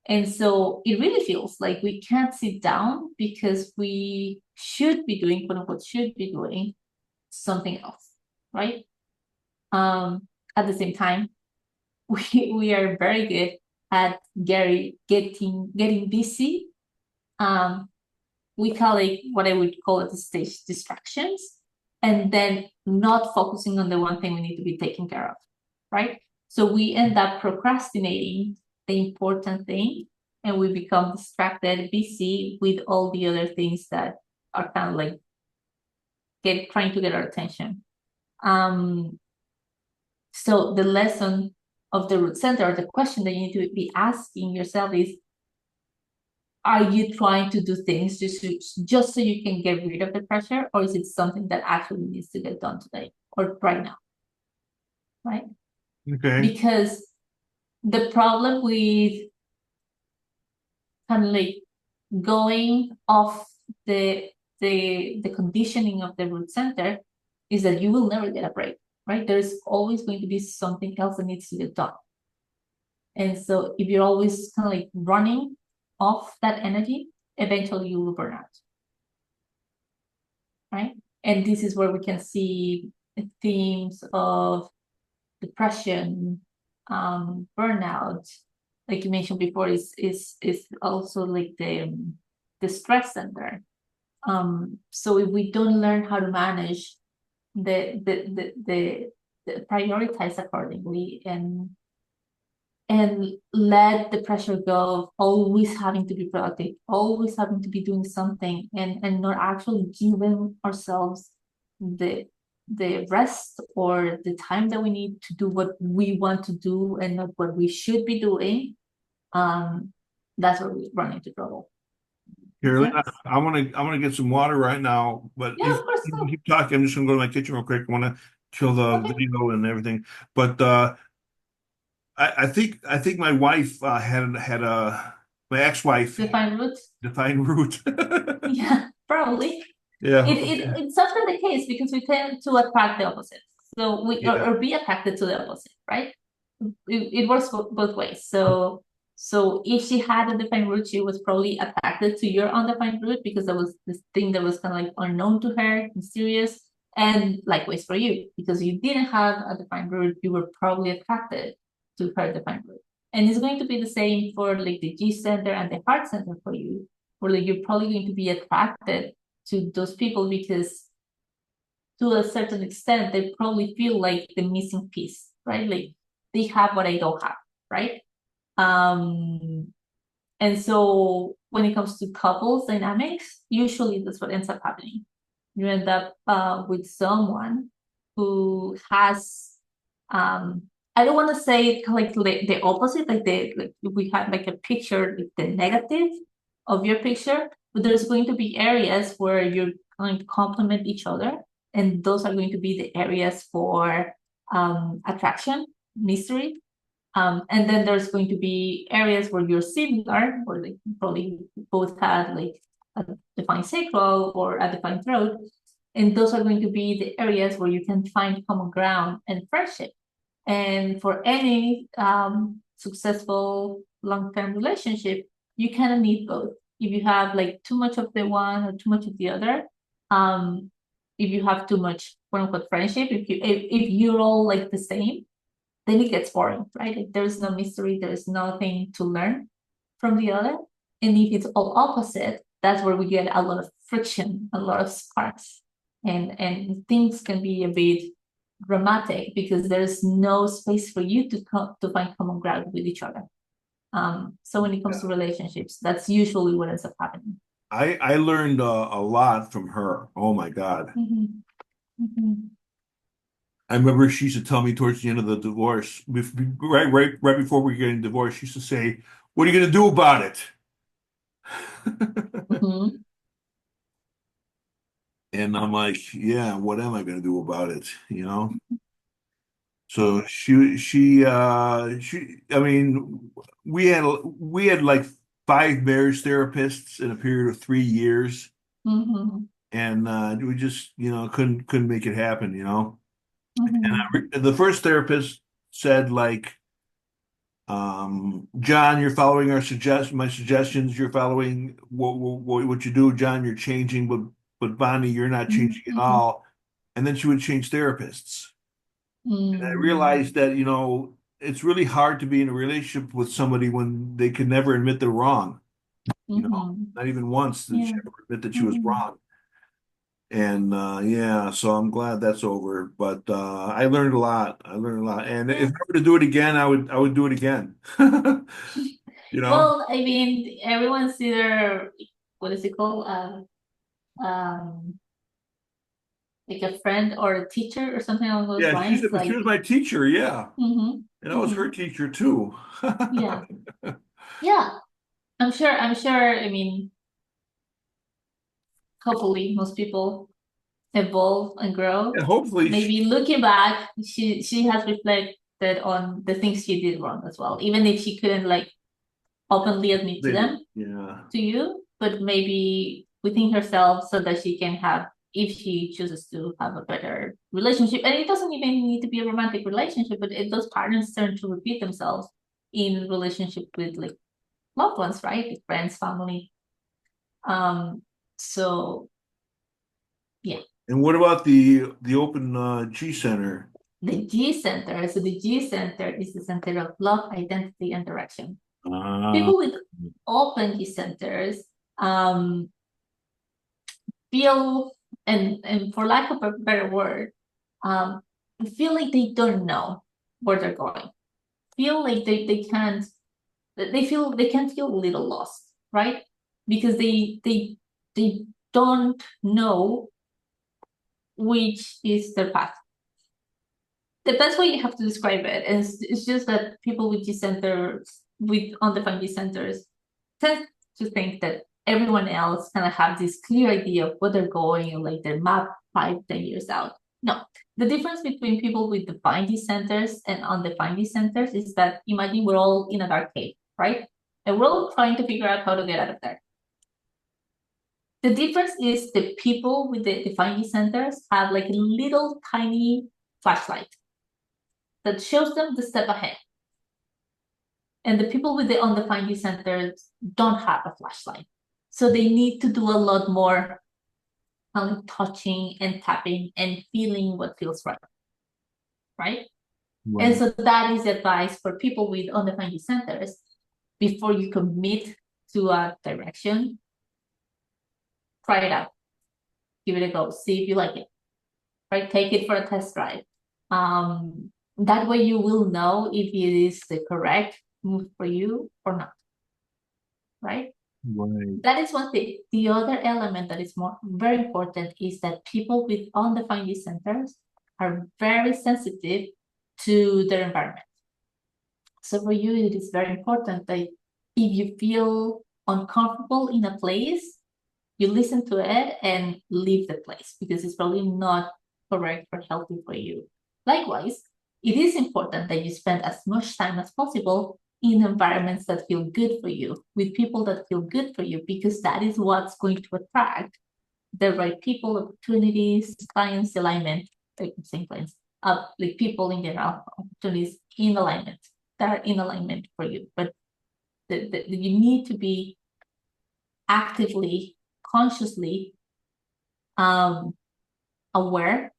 And so it really feels like we can't sit down because we should be doing, quote unquote, should be doing something else, right? At the same time, we are very good at getting busy. We call it what I would call at this stage distractions, and then not focusing on the one thing we need to be taking care of, right? So we end up procrastinating the important thing and we become distracted, busy with all the other things that are kind of like trying to get our attention. So the lesson of the root center, or the question that you need to be asking yourself is, are you trying to do things just so you can get rid of the pressure, or is it something that actually needs to get done today or right now, right?
Okay.
Because the problem with kind of like going off the conditioning of the root center is that you will never get a break, right? There's always going to be something else that needs to get done. And so if you're always kind of like running off that energy, eventually you will burn out, right? And this is where we can see themes of depression, burnout, like you mentioned before, is also like the stress center. So if we don't learn how to manage the prioritize accordingly and let the pressure go of always having to be productive, always having to be doing something, and not actually giving ourselves the rest or the time that we need to do what we want to do and not what we should be doing, that's where we run into trouble.
Carolyn,
Yes.
I want to get some water right now, but
Yeah,
if
of course.
you keep talking, I'm just gonna go to my kitchen real quick. I want to kill the
Okay.
video and everything. But I think my wife had a my ex-wife
Define roots.
defined root.
Yeah, probably.
Yeah.
It's often the case because we tend to attract the opposite. So
Yeah.
or be attracted to the opposite, right? It works both ways. So if she had a defined root, she was probably attracted to your undefined root because that was this thing that was kind of like unknown to her, mysterious. And likewise for you, because you didn't have a defined root, you were probably attracted to her defined root. And it's going to be the same for like the G center and the heart center for you, where like you're probably going to be attracted to those people because to a certain extent they probably feel like the missing piece, right? Like they have what I don't have, right? And so when it comes to couples dynamics, usually that's what ends up happening. You end up with someone who has I don't want to say like the opposite, like we had like a picture, like the negative of your picture, but there's going to be areas where you're going to complement each other, and those are going to be the areas for attraction, mystery, and then there's going to be areas where you're similar, or like probably both had like a defined sacral or a defined throat. And those are going to be the areas where you can find common ground and friendship. And for any successful long-term relationship, you kind of need both. If you have like too much of the one or too much of the other, um, if you have too much quote unquote friendship, if you're all like the same, then it gets boring, right? Like there's no mystery, there's nothing to learn from the other. And if it's all opposite, that's where we get a lot of friction, a lot of sparks, and things can be a bit dramatic because there's no space for you to find common ground with each other. So when it comes to relationships, that's usually what ends up happening.
I learned a lot from her. Oh my God.
Mhm, mhm,
I remember she used to tell me towards the end of the divorce, right before we were getting divorced, she used to say, "What are you going to do about it?"
mhm.
And I'm like, "Yeah, what am I going to do about it?" You know? So she I mean, we had like five marriage therapists in a period of 3 years,
Mhm,
and we just, couldn't make it happen,
mhm,
And the first therapist said like, John, you're following my suggestions. You're following what you do, John. You're changing, but Bonnie, you're not changing at
mhm,
all. And then she would change therapists. And I
mhm.
realized that, it's really hard to be in a relationship with somebody when they can never admit they're wrong.
Mhm.
Not even once did she
Yeah.
ever admit that she was
Mhm.
wrong. And yeah, so I'm glad that's over. But I learned a lot. I learned a lot. And
Yeah.
if I were to do it again, I would do it again. You know?
Well, I mean, everyone's either what is it called? Um, like a friend or a teacher or something along those
Yeah,
lines.
she
Like,
was my teacher, yeah.
mm-hmm,
And I was her
mm-hmm.
teacher too.
Yeah, yeah. I'm sure. I'm sure. I mean, hopefully, most people evolve and grow.
And hopefully
Maybe looking back, she has reflected on the things she did wrong as well, even if she couldn't like openly admit to them
yeah.
to you, but maybe within herself so that she can have, if she chooses to have a better relationship. And it doesn't even need to be a romantic relationship, but those patterns tend to repeat themselves in relationship with like loved ones, right? Like friends, family. Um, so yeah.
And what about the open G center?
The G center. So the G center is the center of love, identity, and direction.
Uh,
People with open G centers um, feel, and for lack of a better word, um, feel like they don't know where they're going. Feel like they can't. They can feel a little lost, right? Because they don't know which is their path. The best way you have to describe it is it's just that people with G centers, with undefined G centers, tend to think that everyone else kind of have this clear idea of what they're going and like their map 5, 10 years out. No, the difference between people with defined G centers and undefined G centers is that imagine we're all in a dark cave, right? And we're all trying to figure out how to get out of there. The difference is the people with the DiViNiTY centers have like a little tiny flashlight that shows them the step ahead. And the people with the undefined centers don't have a flashlight. So they need to do a lot more touching and tapping and feeling what feels right. Right?
Right.
And so that is advice for people with undefined centers. Before you commit to a direction, try it out. Give it a go. See if you like it. Right? Take it for a test drive. That way you will know if it is the correct move for you or not. Right?
Right.
That is one thing. The other element that is very important is that people with undefined centers are very sensitive to their environment. So for you, it is very important that if you feel uncomfortable in a place, you listen to it and leave the place because it's probably not correct or healthy for you. Likewise, it is important that you spend as much time as possible in environments that feel good for you, with people that feel good for you, because that is what's going to attract the right people, opportunities, clients, alignment, like same clients, like people in general, opportunities in alignment that are in alignment for you. But you need to be actively, consciously aware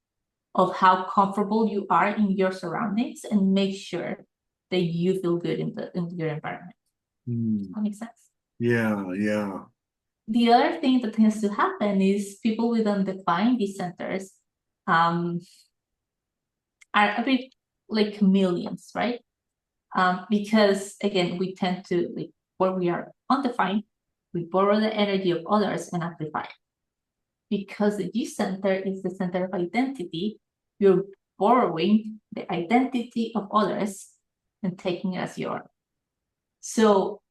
of how comfortable you are in your surroundings and make sure that you feel good in your environment. That makes sense?
Yeah, yeah.
The other thing that tends to happen is people with undefined centers are a bit like chameleons, right? Because again, we tend to, like, where we are undefined, we borrow the energy of others and amplify it. Because the G center is the center of identity, you're borrowing the identity of others and taking it as your own. So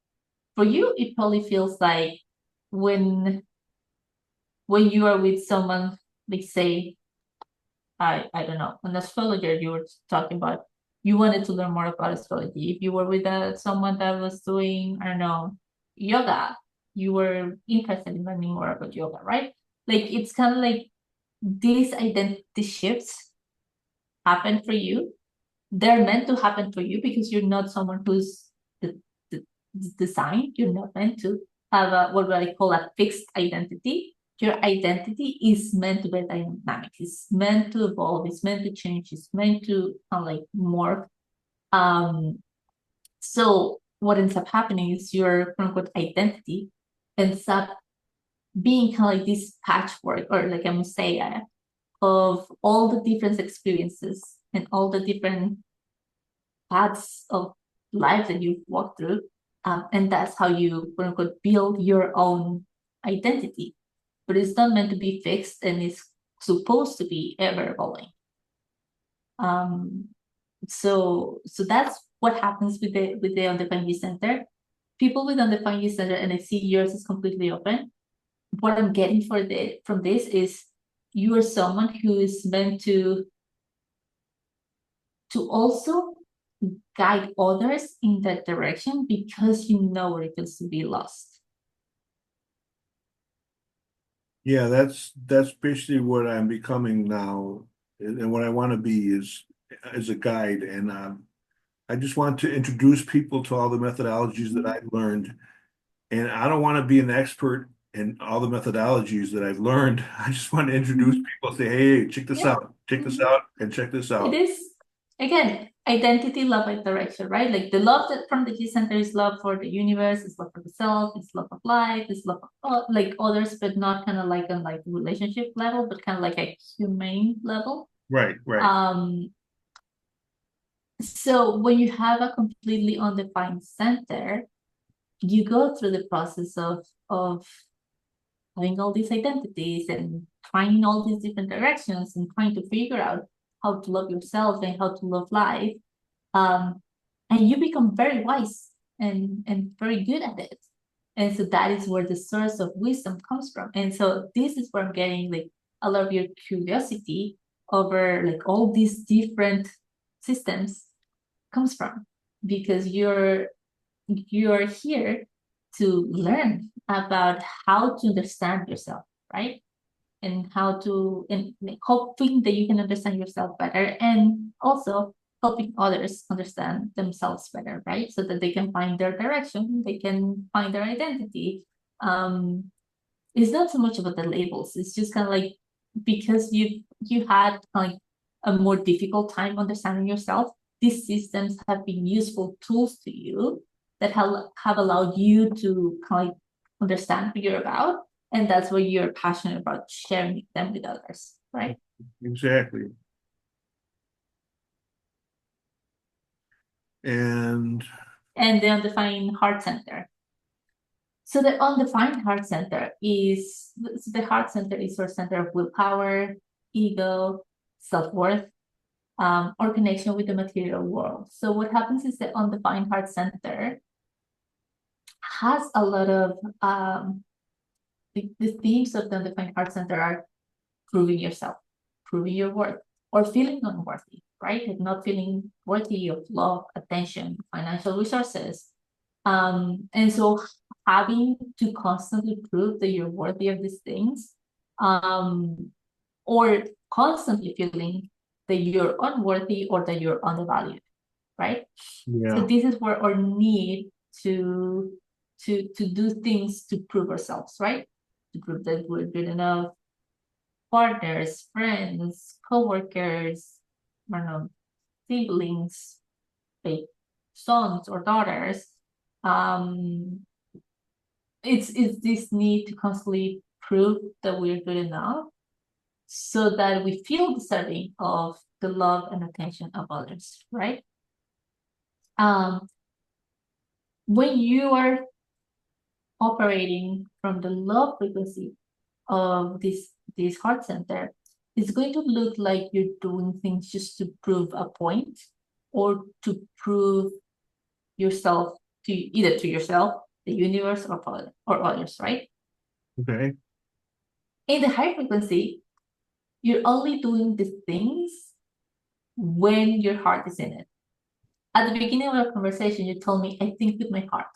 for you, it probably feels like when you are with someone, like say, I don't know, an astrologer you were talking about, you wanted to learn more about astrology. If you were with someone that was doing, I don't know, yoga, you were interested in learning more about yoga, right? Like it's kind of like these identity shifts happen for you. They're meant to happen for you because you're not someone who's designed. You're not meant to have what I call a fixed identity. Your identity is meant to be dynamic. It's meant to evolve. It's meant to change. It's meant to like morph. So what ends up happening is your quote unquote identity ends up being kind of like this patchwork, or like a mosaic of all the different experiences and all the different paths of life that you've walked through. And that's how you, quote unquote, build your own identity. But it's not meant to be fixed, and it's supposed to be ever evolving. So that's what happens with the undefined center. People with undefined center, and I see yours is completely open. What I'm getting from this is you are someone who is meant to also guide others in that direction because you know what it feels to be lost.
Yeah, that's basically what I'm becoming now, and what I want to be is as a guide. And I just want to introduce people to all the methodologies that I've learned. And I don't want to be an expert in all the methodologies that I've learned. I just want to introduce people, say, hey, check this out, check this out, and check this out.
It is, again, identity, love, and direction, right? Like the love that from the G center is love for the universe, it's love for the self, it's love of life, it's love of like others, but not kind of like on like relationship level, but kind of like a humane level.
Right, right.
So when you have a completely undefined center, you go through the process of having all these identities and trying all these different directions and trying to figure out how to love yourself and how to love life. And you become very wise and very good at it. And so that is where the source of wisdom comes from. And so this is where I'm getting like a lot of your curiosity over like all these different systems comes from, because you're here to learn about how to understand yourself, right? And how to, and hoping that you can understand yourself better, and also helping others understand themselves better, right? So that they can find their direction, they can find their identity. It's not so much about the labels. It's just kind of like, because you had like a more difficult time understanding yourself, these systems have been useful tools to you that have allowed you to kind of like understand who you're about, and that's what you're passionate about sharing them with others, right?
Exactly. And
The undefined heart center. So the undefined heart center is, the heart center is your center of willpower, ego, self-worth, or connection with the material world. So what happens is the undefined heart center has a lot of the themes of the undefined heart center are proving yourself, proving your worth, or feeling unworthy, right? And not feeling worthy of love, attention, financial resources. And so having to constantly prove that you're worthy of these things, or constantly feeling that you're unworthy or that you're undervalued, right? So this is where our need to do things to prove ourselves, right? To prove that we're good enough, partners, friends, co-workers, I don't know, siblings, like sons or daughters. It's this need to constantly prove that we're good enough so that we feel deserving of the love and attention of others, right? When you are operating from the low frequency of this heart center, it's going to look like you're doing things just to prove a point, or to prove yourself to either to yourself, the universe, or others, right?
okay.
In the high frequency, you're only doing these things when your heart is in it. At the beginning of our conversation, you told me, I think with my heart.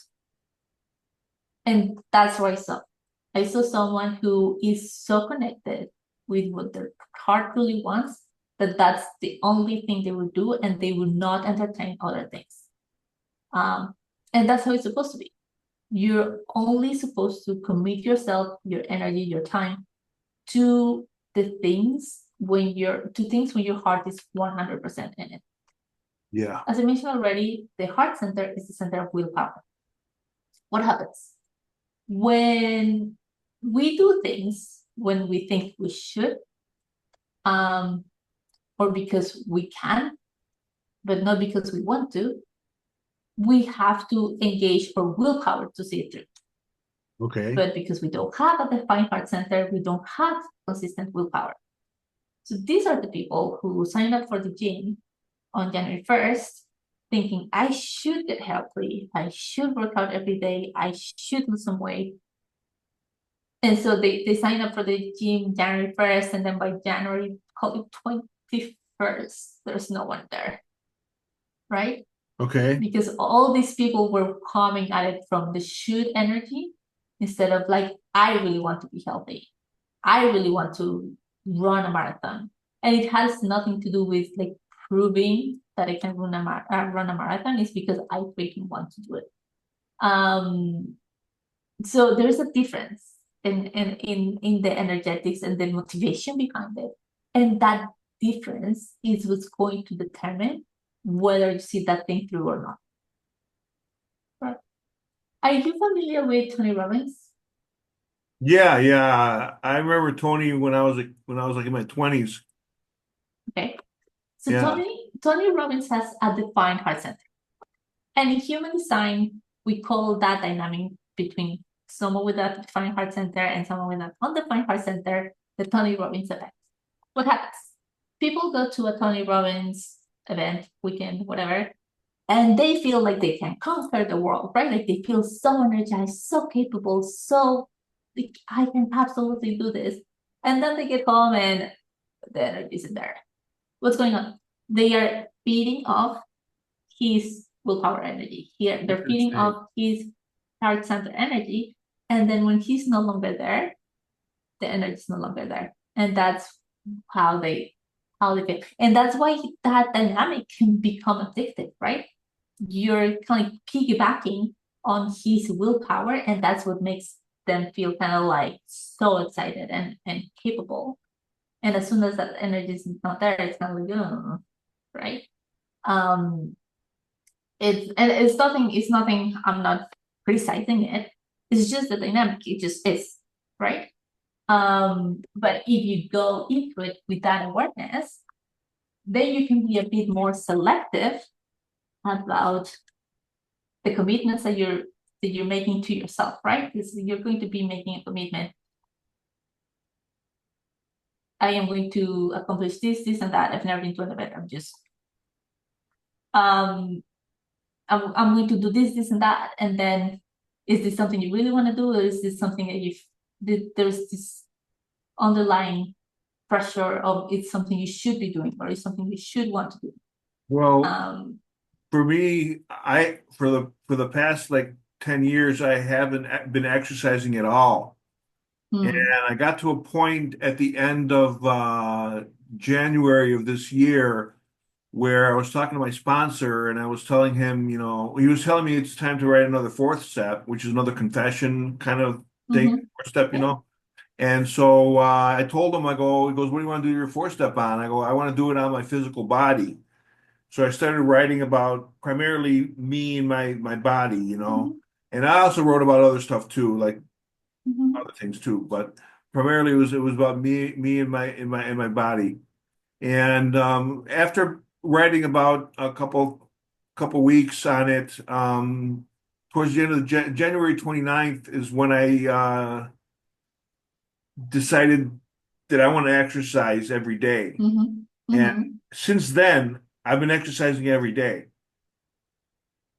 And that's what I saw. I saw someone who is so connected with what their heart really wants, that that's the only thing they will do, and they will not entertain other things. And that's how it's supposed to be. You're only supposed to commit yourself, your energy, your time to the things when your heart is 100% in it.
Yeah.
As I mentioned already, the heart center is the center of willpower. What happens? When we do things when we think we should, or because we can, but not because we want to, we have to engage our willpower to see it through.
Okay.
But because we don't have a defined heart center, we don't have consistent willpower. So these are the people who sign up for the gym on January 1st, thinking, I should get healthy, I should work out every day, I should lose some weight. And so they sign up for the gym January 1st, and then by January, call it 21st, there's no one there, right?
Okay.
Because all these people were coming at it from the should energy, instead of like, I really want to be healthy. I really want to run a marathon. And it has nothing to do with like proving that I can run a marathon. It's because I freaking want to do it. So there's a difference in the energetics and the motivation behind it. And that difference is what's going to determine whether you see that thing through or not. Right. Are you familiar with Tony Robbins?
Yeah. I remember Tony when I was like in my 20s.
Okay. So
Yeah.
Tony Robbins has a defined heart center. And in human design, we call that dynamic between someone with a defined heart center and someone with an undefined heart center the Tony Robbins effect. What happens? People go to a Tony Robbins event, weekend, whatever, and they feel like they can conquer the world, right? Like they feel so energized, so capable, so like, I can absolutely do this. And then they get home and the energy isn't there. What's going on? They are feeding off his willpower energy. Here, they're feeding off his heart center energy, And then when he's no longer there, the energy is no longer there. And that's how they feel. And that's why that dynamic can become addictive, right? You're kind of piggybacking on his willpower, and that's what makes them feel kind of like so excited and capable. And as soon as that energy is not there, it's kind of like, right? Um, it's nothing, I'm not criticizing it. It's just the dynamic, it just is, right? But if you go into it with that awareness, then you can be a bit more selective about the commitments that you're making to yourself, right? Because you're going to be making a commitment. I am going to accomplish this, this, and that. I've never been to an event. I'm going to do this, this, and that. And then, is this something you really want to do, or is this something that there's this underlying pressure of it's something you should be doing, or it's something you should want to do?
Well, for me, for the past like 10 years, I haven't been exercising at all. And I got to a point at the end of January of this year where I was talking to my sponsor and I was telling him, he was telling me it's time to write another fourth step, which is another confession kind of thing, fourth step, And so I told him, he goes, what do you want to do your fourth step on? I go, I want to do it on my physical body. So I started writing about primarily me and my body, And I also wrote about other stuff too, like other things too, but primarily it was about me and my body. And after writing about a couple weeks on it, towards the end of January 29th is when I decided that I want to exercise every day. And since then, I've been exercising every day.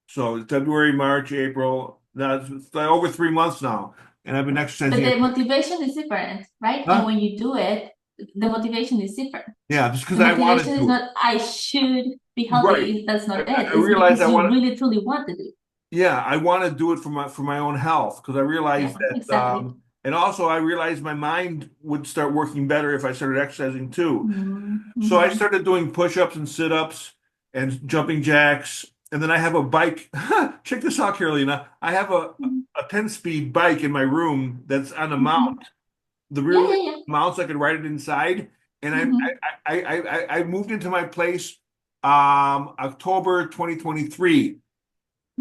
So February, March, April, now it's like over 3 months now, and I've been exercising.
But the motivation is different, right? And when you do it, the motivation is different.
Yeah, just because I want to do it.
The motivation is not I should be healthy. Right. That's not it.
I realize
because you really truly want to do it.
Yeah, I want to do it for my own health because I realized that
exactly.
And also I realized my mind would start working better if I started exercising too. So I started doing push-ups and sit-ups and jumping jacks. And then I have a bike. Check this out, Carolina. I have a 10-speed bike in my room that's on a mount. The rear mounts, I could ride it inside. And I moved into my place October 2023.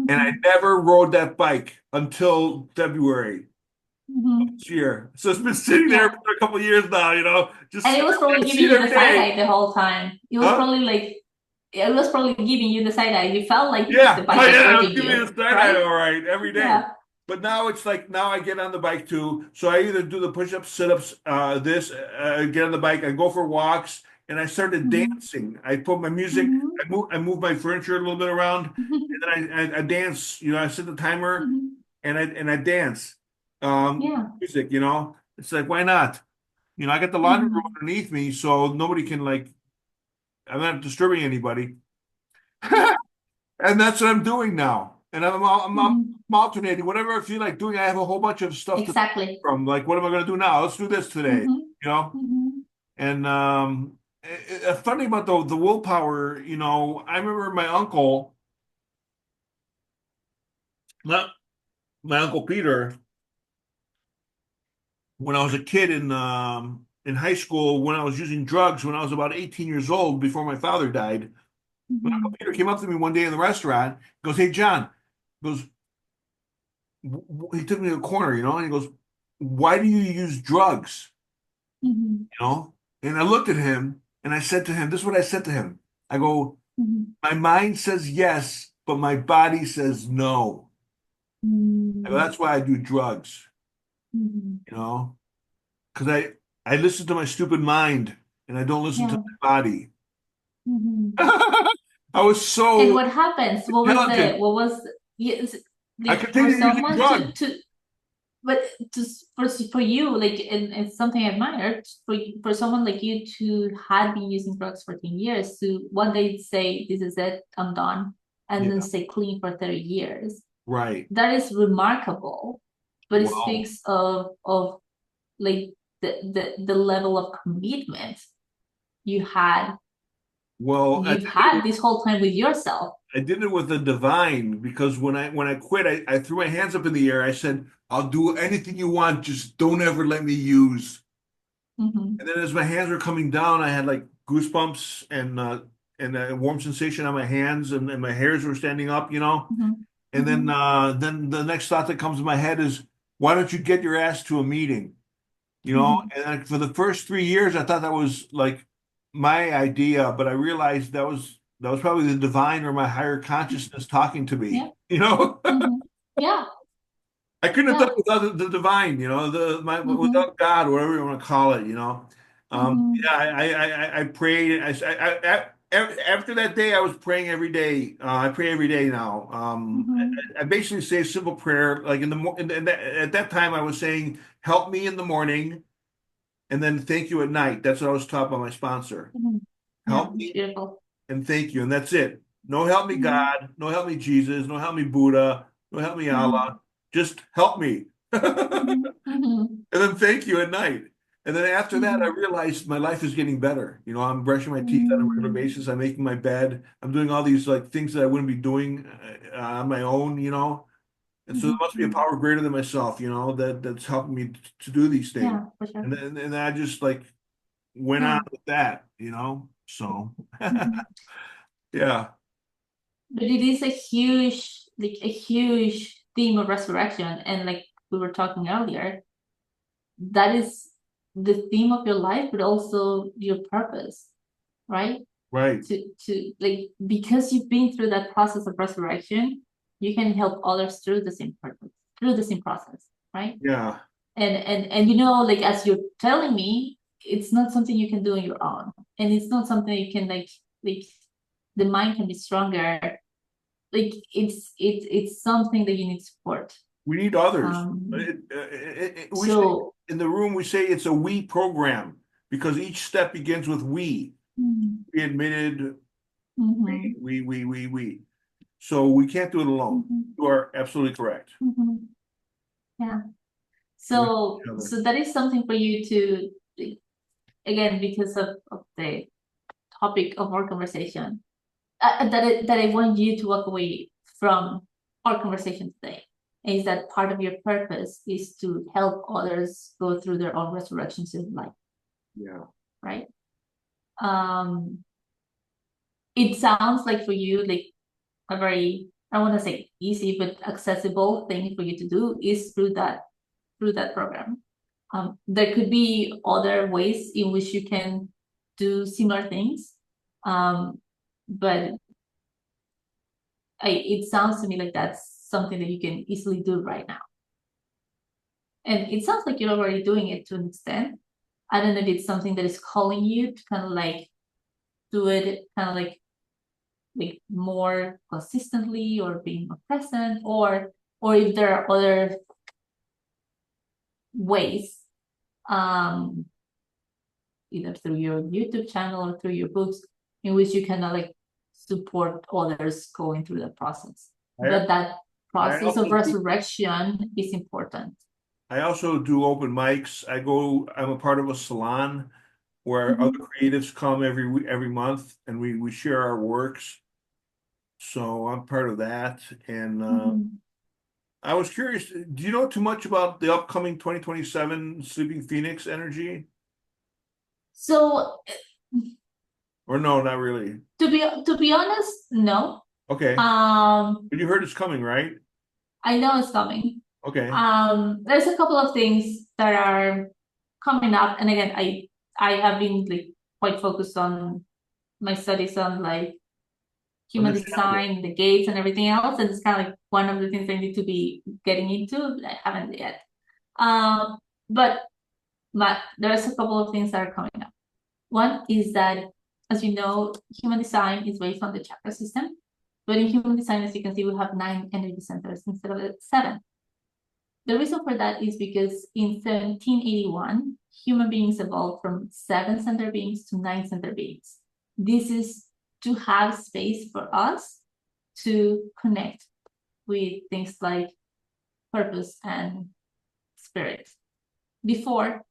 And I never rode that bike until February this year. So it's been sitting there for a couple of years now,
And it was probably giving you the side eye the whole time. It was probably like, it was probably giving you the side eye. You felt like the bike was
giving me the side eye all right every day. Yeah. But now it's like, now I get on the bike too. So I either do the push-ups, sit-ups, get on the bike, I go for walks, and I started dancing. I put my music, I move my furniture a little bit around, and then I dance. I set the timer, and I dance. Music, it's like, why not? I got the laundry room underneath me, so nobody can I'm not disturbing anybody. And that's what I'm doing now. And I'm alternating whatever I feel like doing. I have a whole bunch of stuff
to
from like, what am I going to do now? Let's do this today, And funny about the willpower, I remember my uncle, my uncle Peter, when I was a kid in high school, when I was using drugs, when I was about 18 years old, before my father died. My Uncle Peter came up to me one day in the restaurant, goes, "Hey, John," goes, he took me to a corner, and he goes, "Why do you use drugs?" And I looked at him and I said to him, this is what I said to him. I go, my mind says yes, but my body says no. I go, that's why I do drugs, because I listen to my stupid mind and I don't listen to my body. I was so.
And what happens? What was
I continue using drugs.
For you, and it's something I admire for someone like you to had been using drugs for 10 years to one day say, this is it, I'm done, and then stay clean for 30 years.
Right.
That is remarkable. but it
Wow.
speaks of like the level of commitment you had
Well,
you've had this whole time with yourself.
I did it with the divine because when I quit, I threw my hands up in the air. I said, "I'll do anything you want, just don't ever let me use."
Mm-hmm.
And then as my hands were coming down, I had like goosebumps and a warm sensation on my hands, and my hairs were standing up, you know.
Mm-hmm.
And
Mm-hmm.
then the next thought that comes to my head is, why don't you get your ass to a meeting? You know,
Mm-hmm.
and for the first 3 years, I thought that was like my idea, but I realized that was probably the divine or my higher consciousness talking to
Yeah.
me. You know,
Mm-hmm. Yeah.
I couldn't have done
Yeah.
it without the divine. You know,
Mm-hmm.
without God, whatever you want to call it. You know,
Mm-hmm.
yeah, I prayed. After that day, I was praying every day. I pray every day now.
Mm-hmm.
I basically say a simple prayer, like in the at that time, I was saying, "Help me in the morning." And then thank you at night. That's what I was taught by my sponsor.
Mm-hmm. Yeah,
Help
it's
me
beautiful.
and thank you. And that's it. No help me
Mm-hmm.
God. No help me Jesus. No help me Buddha. No help me
Mm-hmm.
Allah. Just help me.
Mm-hmm. Mm-hmm.
And then thank you at night. And then after that, I
Mm-hmm.
realized my life is getting better. You know, I'm brushing my teeth on a regular basis. I'm making my bed. I'm doing all these like things that I wouldn't be doing on my own, you know. And so there must be a
Mm-hmm.
power greater than myself, you know, that's helping me to do these things.
Yeah, for sure.
And I just like went on
Yeah.
with that, you know? So,
Mm-hmm.
yeah,
But it is a huge theme of resurrection. And like we were talking earlier, that is the theme of your life, but also your purpose, right?
right.
To like because you've been through that process of resurrection, you can help others through the same purpose, through the same process, right?
Yeah,
And you know, like as you're telling me, it's not something you can do on your own. And it's not something you can like the mind can be stronger. Like it's something that you need support.
we need others.
Um
We say
so
in the room, we say it's a we program because each step begins with we.
mhm,
We admitted
mhm,
we. So we can't do it alone.
mhm,
You are absolutely correct.
mhm. Yeah.
We need
So
each other.
so that is something for you to again because of the topic of our conversation that I want you to walk away from our conversation today is that part of your purpose is to help others go through their own resurrections in life,
Yeah,
right? Um, it sounds like for you, like a very, I want to say easy, but accessible thing for you to do is through that program. There could be other ways in which you can do similar things. But it sounds to me like that's something that you can easily do right now. And it sounds like you're already doing it to an extent. I don't know if it's something that is calling you to kind of like do it kind of like more consistently or being more present or if there are other ways um either through your YouTube channel or through your books in which you can like support others going through the process.
I
But that
I
process of
also do,
resurrection is important.
I also do open mics. I'm a part of a salon where other
Mhm.
creatives come every month and we share our works. So I'm part of that. And
Mhm.
I was curious, do you know too much about the upcoming 2027 Sleeping Phoenix energy?
So
Or no, not really.
to be honest, no.
Okay. But you heard it's coming, right?
I know it's coming.
Okay.
There's a couple of things that are coming up, and again, I have been like quite focused on my studies on like human
Understandable.
design, the gates, and everything else, and it's kind of like one of the things I need to be getting into, but I haven't yet. Um, but there's a couple of things that are coming up. One is that, as you know, human design is based on the chakra system. But in human design, as you can see, we have 9 energy centers instead of 7. The reason for that is because in 1781, human beings evolved from 7 center beings to 9 center beings. This is to have space for us to connect with things like purpose and spirit. Before,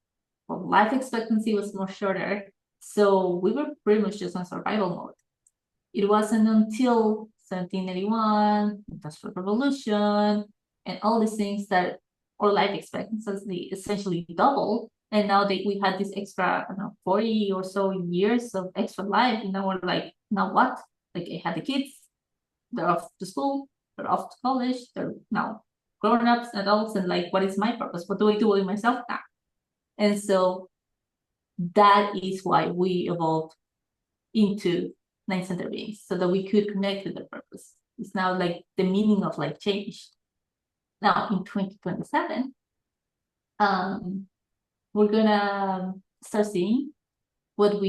well, life expectancy was more shorter, so we were pretty much just on survival mode. It wasn't until 1781, Industrial Revolution, and all these things that our life expectancy essentially doubled. And now that we had this extra, I don't know, 40 or so years of extra life, and now we're like, now what? Like, I had the kids, they're off to school, they're off to college, they're now grown-ups, adults, and like, what is my purpose? What do I do with myself now? And so that is why we evolved into nine-center beings, so that we could connect with the purpose. It's now like the meaning of life changed. Now in 2027, we're gonna start seeing what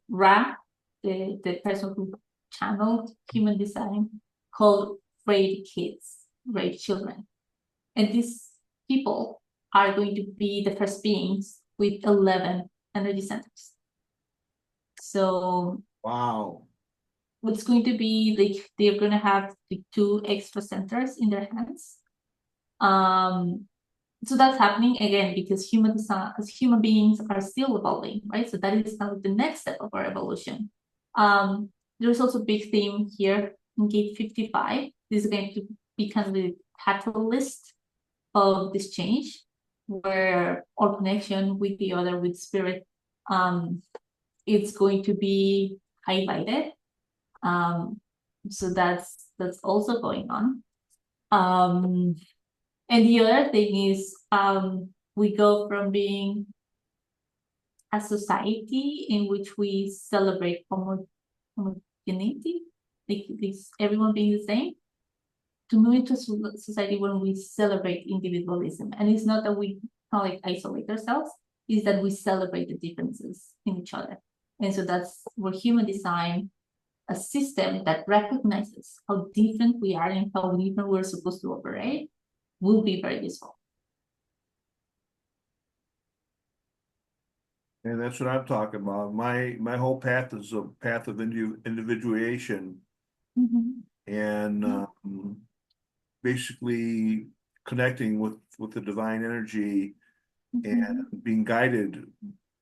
Ra, the person who channeled human design, called great kids, great children. And these people are going to be the first beings with 11 energy centers. So
Wow.
what's going to be like, they're going to have the 2 extra centers in their hands. So that's happening again because human beings are still evolving, right? So that is now the next step of our evolution. There's also a big theme here in gate 55. This is going to be kind of the catalyst of this change, where our connection with the other, with spirit, it's going to be highlighted. So that's also going on. And the other thing is, we go from being a society in which we celebrate homogeneity, like everyone being the same, to move into a society where we celebrate individualism. And it's not that we kind of like isolate ourselves, it's that we celebrate the differences in each other. And so that's where human design, a system that recognizes how different we are and how different we're supposed to operate, will be very useful.
And that's what I'm talking about. My whole path is a path of individuation, and basically connecting with the divine energy and being guided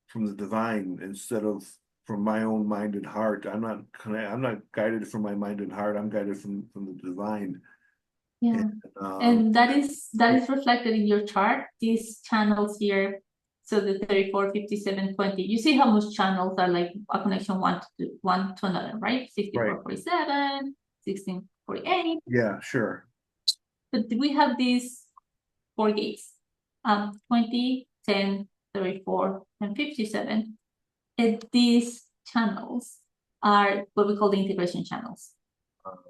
from the divine instead of from my own mind and heart. I'm not guided from my mind and heart. I'm guided from the divine.
Yeah. And that is reflected in your chart. These channels here, so the 34, 57, 20. You see how most channels are like a connection one to another, right? 64, 47, 16, 48.
Yeah, sure.
But we have these 4 gates, 20, 10, 34, and 57. And these channels are what we call the integration channels.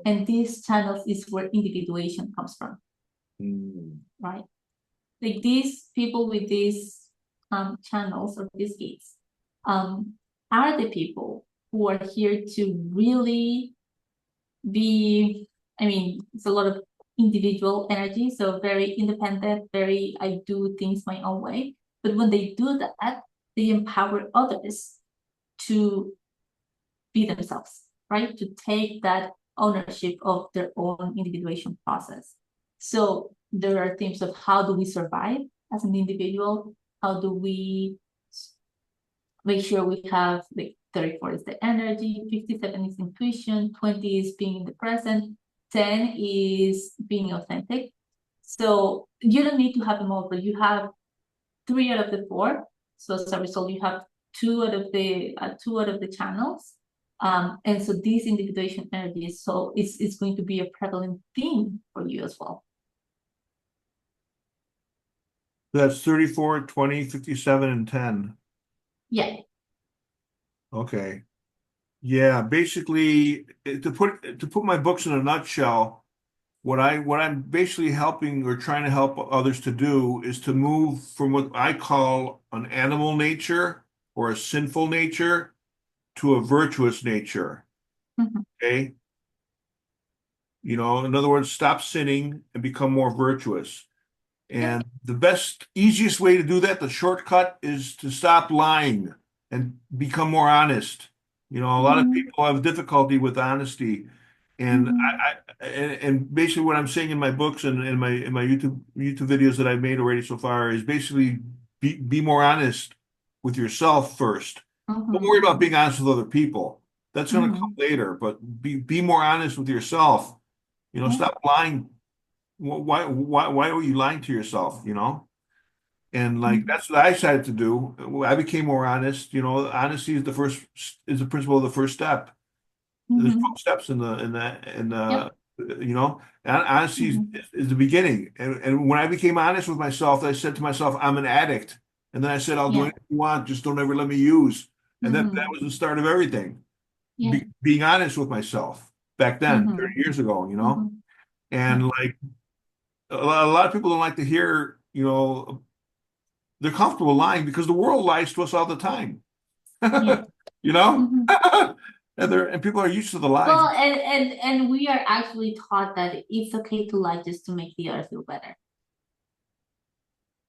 And these channels is where individuation comes from, right? Like these people with these channels or these gates are the people who are here to really be, I mean, it's a lot of individual energy, so very independent, very, I do things my own way. But when they do that, they empower others to be themselves, right? To take that ownership of their own individuation process. So there are themes of how do we survive as an individual? How do we make sure we have, like, 34 is the energy, 57 is intuition, 20 is being in the present, 10 is being authentic. So you don't need to have them all, but you have 3 out of the 4. So as a result, you have 2 out of the channels. And so this individuation energy is it's going to be a prevalent theme for you as well.
That's 34, 20, 57, and 10.
Yeah.
Okay. Yeah, basically to put my books in a nutshell, what I'm basically helping or trying to help others to do is to move from what I call an animal nature or a sinful nature to a virtuous nature. Okay. You know, in other words, stop sinning and become more virtuous. And the best, easiest way to do that, the shortcut, is to stop lying and become more honest. You know, a lot of people have difficulty with honesty. And and basically what I'm saying in my books and in my YouTube videos that I've made already so far is basically be more honest with yourself first. Don't worry about being honest with other people. That's going to come later, but be more honest with yourself. You know,
Yeah.
stop lying. Why were you lying to yourself, you know? And like
Mhm.
that's what I decided to do. I became more honest. You know, honesty is the principle of the first step. There's 12
Mhm.
steps in
Yep.
the you know, and honesty
Mhm.
is the beginning. And when I became honest with myself, I said to myself, I'm an addict. And then I said, I'll do
Yeah.
anything you want, just don't ever let me use. And that
Mhm.
was the start of everything.
Yeah.
Being honest with myself back then, 30
Mhm.
years ago, you know.
Mhm. Yeah.
And like a lot of people don't like to hear, you know, they're comfortable lying because the world lies to us all the time.
Yeah.
You know?
Mhm.
And people are used to the lies.
Well, and we are actually taught that it's okay to lie just to make the other feel better,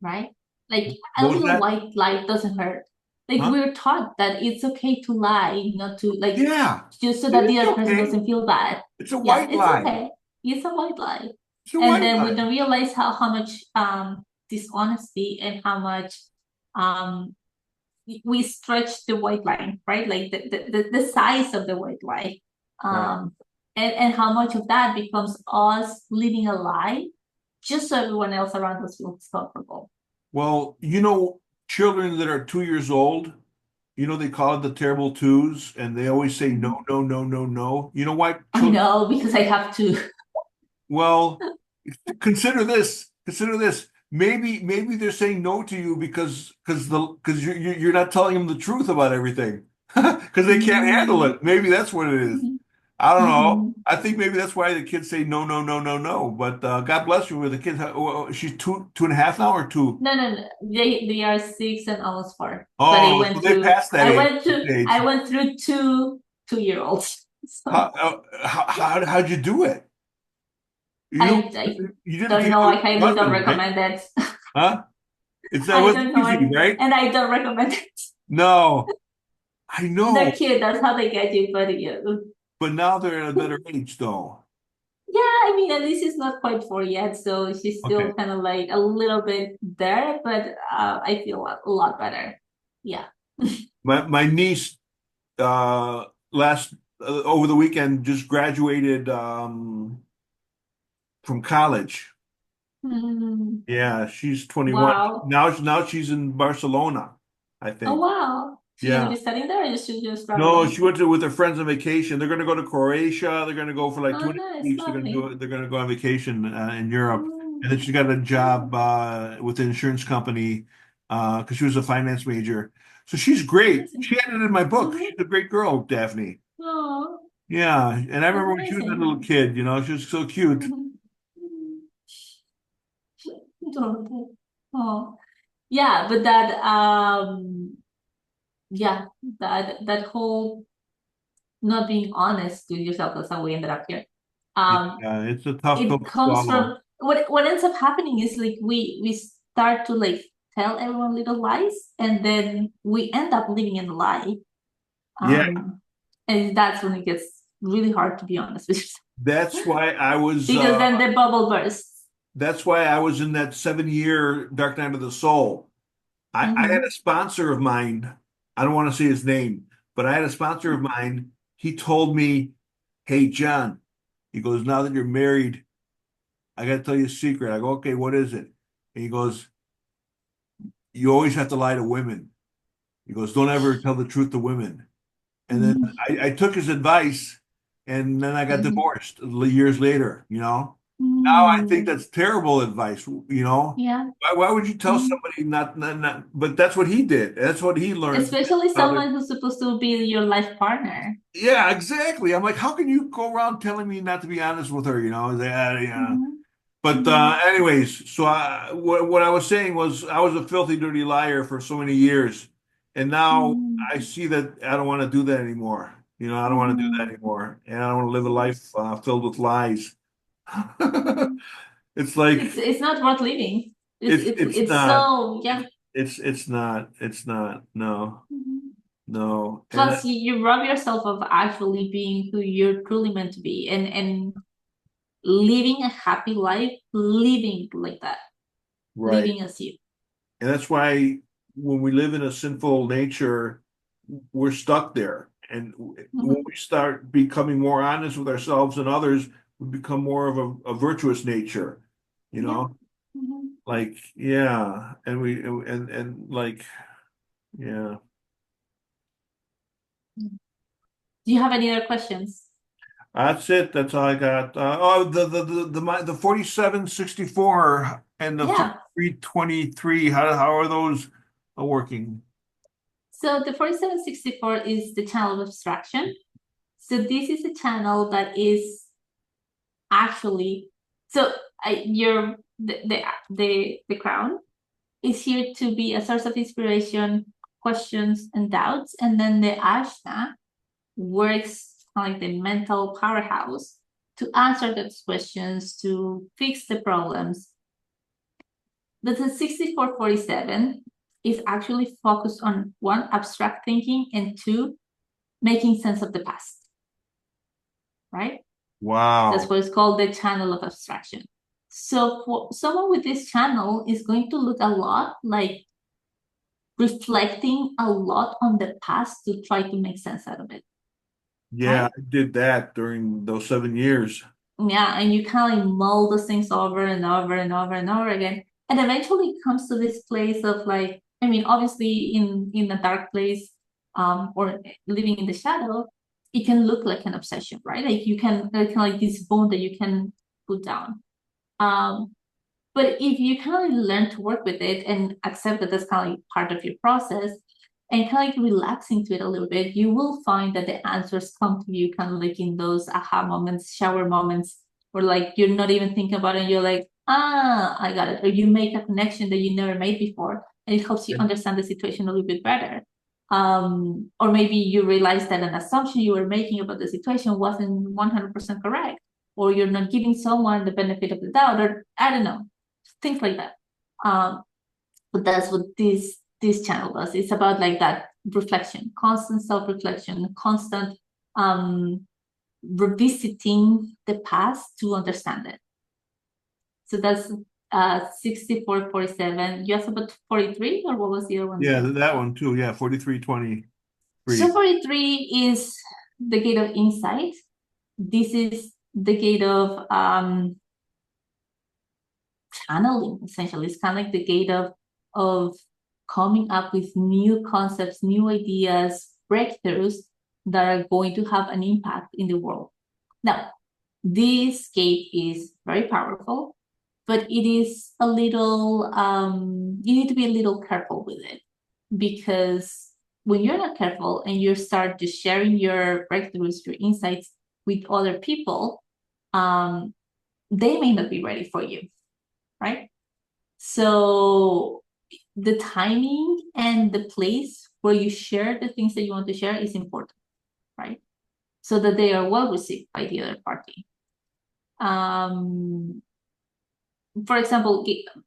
right? Like a
What was
little
that?
white lie doesn't hurt. Like
Huh?
we're taught that it's okay to lie, not to like
Yeah,
just so
it
that the
is
other person
okay.
doesn't feel bad.
It's a
Yeah,
white
it's
lie.
okay. It's a white lie.
It's a
And
white
then we
lie.
don't realize how much dishonesty and how much um we stretch the white line, right? Like the size of the white line.
Right.
And how much of that becomes us living a lie just so everyone else around us feels comfortable.
Well, you know, children that are 2 years old, you know, they call it the terrible twos, and they always say no, no, no, no, no. You know why
I
children?
know because I have to.
Well, consider this. Consider this. Maybe they're saying no to you because you're not telling them the truth about everything because they can't handle
Mm-hmm.
it. Maybe that's what it is. I don't know.
Mm-hmm.
I think maybe that's why the kids say no, no, no, no, no. But God bless you with the kids. She's two and a half now or two.
No, no, no. They are 6 and almost 4. But
Oh, so they passed that age.
I went through 2 2 year olds. So
How'd you do it? You don't
I
you didn't
don't
take
know.
it
I
with
highly
your
don't
husband, right?
recommend it.
Huh? It
I
wasn't
don't know,
easy, right?
and I don't recommend it.
No, I
They're
know,
cute. That's how they get you. But
but now they're at a better age, though.
yeah, I mean, at least it's not quite 4 yet, so she's
Okay.
still kind of like a little bit there. But I feel a lot better. Yeah.
My niece last over the weekend just graduated from college.
Hmm.
Yeah, she's 21.
Wow.
Now she's in Barcelona, I
Oh
think.
wow. She's gonna
Yeah.
be studying there, or is she just
No,
traveling?
she went to with her friends on vacation. They're going to go to Croatia. They're going to go for like two
Oh,
and a half
nice,
weeks. They're going to do
lovely.
it. They're going to go on vacation in Europe. And then
Mm.
she got a job
Mm.
with an insurance company because she was a finance major. So she's great.
Amazing.
She edited my book.
Mm-hmm.
She's a great girl, Daphne.
Oh,
Yeah, and I
that's
remember when she was a little
amazing.
kid. You know, she was so cute.
Mm-hmm. Adorable. Oh, yeah, but that yeah, that whole not being honest with yourself, that's how we ended up here. Um,
Yeah, it's a tough pill
it
to
comes
swallow.
from what ends up happening is like we start to like tell everyone little lies, and then we end up living in a lie.
Yeah,
Um, and that's when it gets really hard to be honest with yourself
that's why I was.
because then the bubble bursts.
That's why I was in that 7 year Dark Night of the Soul. I had
Mm-hmm.
a sponsor of mine. I don't want to say his name, but I had a sponsor of mine. He told me, "Hey, John," he goes, "now that you're married, I got to tell you a secret." I go, "Okay, what is it?" And he goes, "You always have to lie to women." He goes, "Don't ever tell the truth to women." And then I took his advice, and then I got
Mm-hmm.
divorced years later, you know. Now I think
Mm-hmm.
that's terrible advice, you know.
Yeah.
Why would you tell
Mm-hmm.
somebody not, but that's what he did. That's what he learned from his
Especially
father.
someone who's supposed to be your life partner.
Yeah, exactly. I'm like, how can you go around telling me not to be honest with her, you know? Yeah.
Mm-hmm.
But
Mm-hmm.
anyways, so what I was saying was I was a filthy, dirty liar for so many years, and now I
Mm-hmm.
see that I don't want to do that anymore. You know, I don't want to do that
Mm-hmm.
anymore, and I don't want to live a life filled with lies. It's like
It's not worth living.
it's
It's
not
so yeah.
it's not no.
Mhm.
No.
Plus, you rob yourself of actually being who you're truly meant to be and living a happy life, living like that,
Right.
living as you.
And that's why when we live in a sinful nature, we're stuck there. And when
Mhm.
we start becoming more honest with ourselves and others, we become more of a virtuous nature, you
Yeah.
know?
Mhm.
Like, yeah. And like, yeah.
Do you have any other questions?
That's it. That's all I got. The 4764 and the
Yeah.
4323, how are those working?
So the 4764 is the channel of abstraction. So this is a channel that is actually so your the crown is here to be a source of inspiration, questions, and doubts, and then the Ajna works like the mental powerhouse to answer those questions, to fix the problems. But the 6447 is actually focused on one, abstract thinking, and two, making sense of the past, right? That's
Wow.
what it's called, the channel of abstraction. So for someone with this channel is going to look a lot like reflecting a lot on the past to try to make sense out of it,
Yeah,
right?
I did that during those 7 years.
Yeah, and you kind of mull those things over and over and over and over again. And eventually it comes to this place of like, I mean, obviously in a dark place, or living in the shadow, it can look like an obsession, right? Like you can kind of like this bone that you can put down. Um, but if you kind of learn to work with it and accept that that's kind of like part of your process and kind of like relax into it a little bit, you will find that the answers come to you kind of like in those aha moments, shower moments, where like you're not even thinking about it and you're like, ah, I got it. Or you make a connection that you never made before and it helps you understand the situation a little bit better. Or maybe you realize that an assumption you were making about the situation wasn't 100% correct, or you're not giving someone the benefit of the doubt, or I don't know, things like that. Um, but that's what this channel does. It's about like that reflection, constant self-reflection, constant revisiting the past to understand it. So that's 6447. You asked about 43, or what was the other one
Yeah,
again?
that one too. Yeah, 4323.
So 43 is the gate of insight. This is the gate of channeling, essentially. It's kind of like the gate of coming up with new concepts, new ideas, breakthroughs that are going to have an impact in the world. Now, this gate is very powerful, but it is a little, you need to be a little careful with it, because when you're not careful and you start just sharing your breakthroughs, your insights with other people, um, they may not be ready for you, right? So the timing and the place where you share the things that you want to share is important, right? So that they are well received by the other party. Um, for example,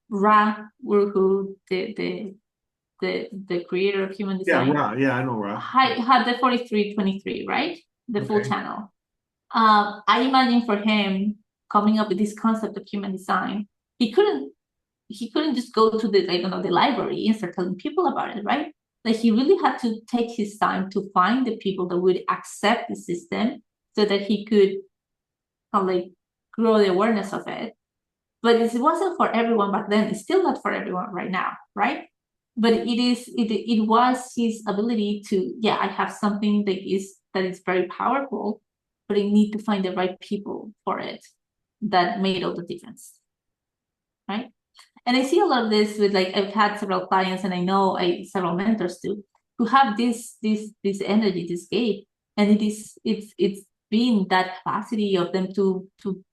Ra Uru, the creator of human
Yeah,
design,
Ra. Yeah, I know Ra.
had the 4323, right? The full
Okay.
channel. I imagine for him coming up with this concept of human design, he couldn't he couldn't just go to the, I don't know, the library and start telling people about it, right? Like he really had to take his time to find the people that would accept the system so that he could kind of like grow the awareness of it. But it wasn't for everyone back then. It's still not for everyone right now, right? But it was his ability to, yeah, I have something that is very powerful, but I need to find the right people for it that made all the difference, right? And I see a lot of this with, like, I've had several clients and I know several mentors too, who have this energy, this gate, and it's been that capacity of them to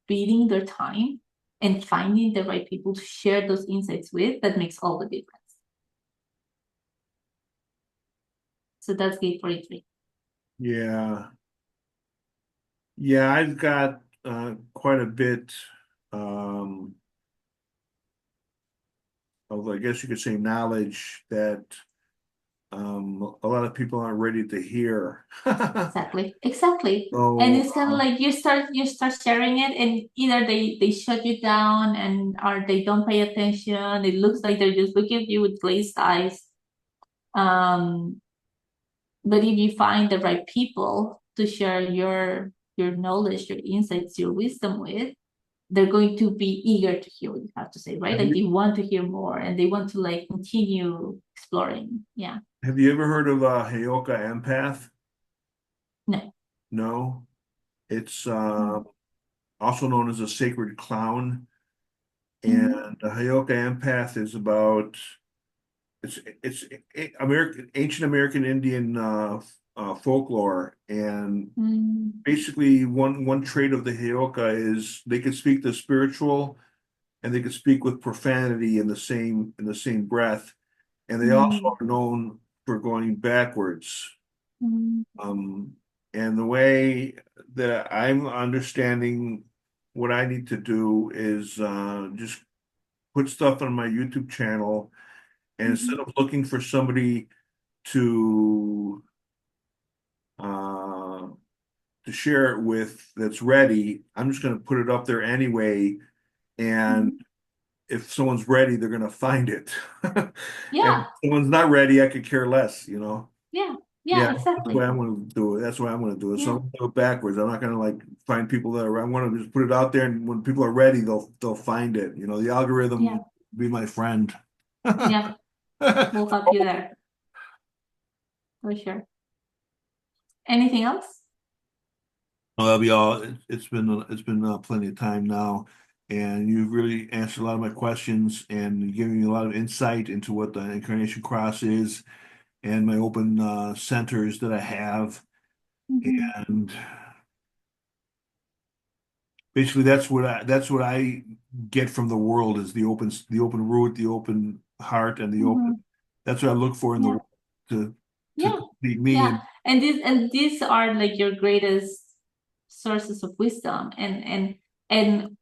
beating their time and finding the right people to share those insights with that makes all the difference. So that's gate 43.
Yeah. Yeah, I've got quite a bit of, I guess you could say, knowledge that a lot of people aren't ready to hear.
Exactly. And
So
it's kind of like you start sharing it, and either they shut you down and or they don't pay attention. It looks like they're just looking at you with glazed eyes. Um, but if you find the right people to share your knowledge, your insights, your wisdom with, they're going to be eager to hear what you have to say, right?
have
Like
you
they want to hear more and they want to like continue exploring. Yeah.
have you ever heard of a Heyoka empath?
No.
No. It's also known as a sacred clown. And
Mm-hmm.
the Heyoka empath is about it's American ancient American Indian folklore, and basically one trait of the Heyoka is they can speak the spiritual and they can speak with profanity in the same breath, and they also
Mm-hmm.
are known for going backwards.
Mm-hmm.
Um, and the way that I'm understanding what I need to do is just put stuff on my YouTube channel, and instead of looking for somebody to uh, to share it with that's ready, I'm just going to put it up there anyway. And
Mm-hmm.
if someone's ready, they're going to find it. And if
Yeah.
someone's not ready, I could care less, you know?
Yeah.
Yeah,
Yeah.
that's the way
Exactly.
I'm going to do it. That's the way I'm going to do it. So
Yeah.
I'm going to do it backwards. I'm not going to like find people that are. I want to just put it out there, and when people are ready, they'll find it. You know, the algorithm
Yeah.
will be my friend.
Yeah. We'll help you there for sure. Anything else?
Well, that'll be all. It's been plenty of time now, and you've really answered a lot of my questions and given me a lot of insight into what the Incarnation Cross is and my open centers that I have.
Mm-hmm.
And basically, that's what I get from the world is the open root, the open heart, and the open.
Mm-hmm.
That's what I look for in the
Yeah.
world to
Yeah.
complete me.
Yeah.
And
And these are like your greatest sources of wisdom, and in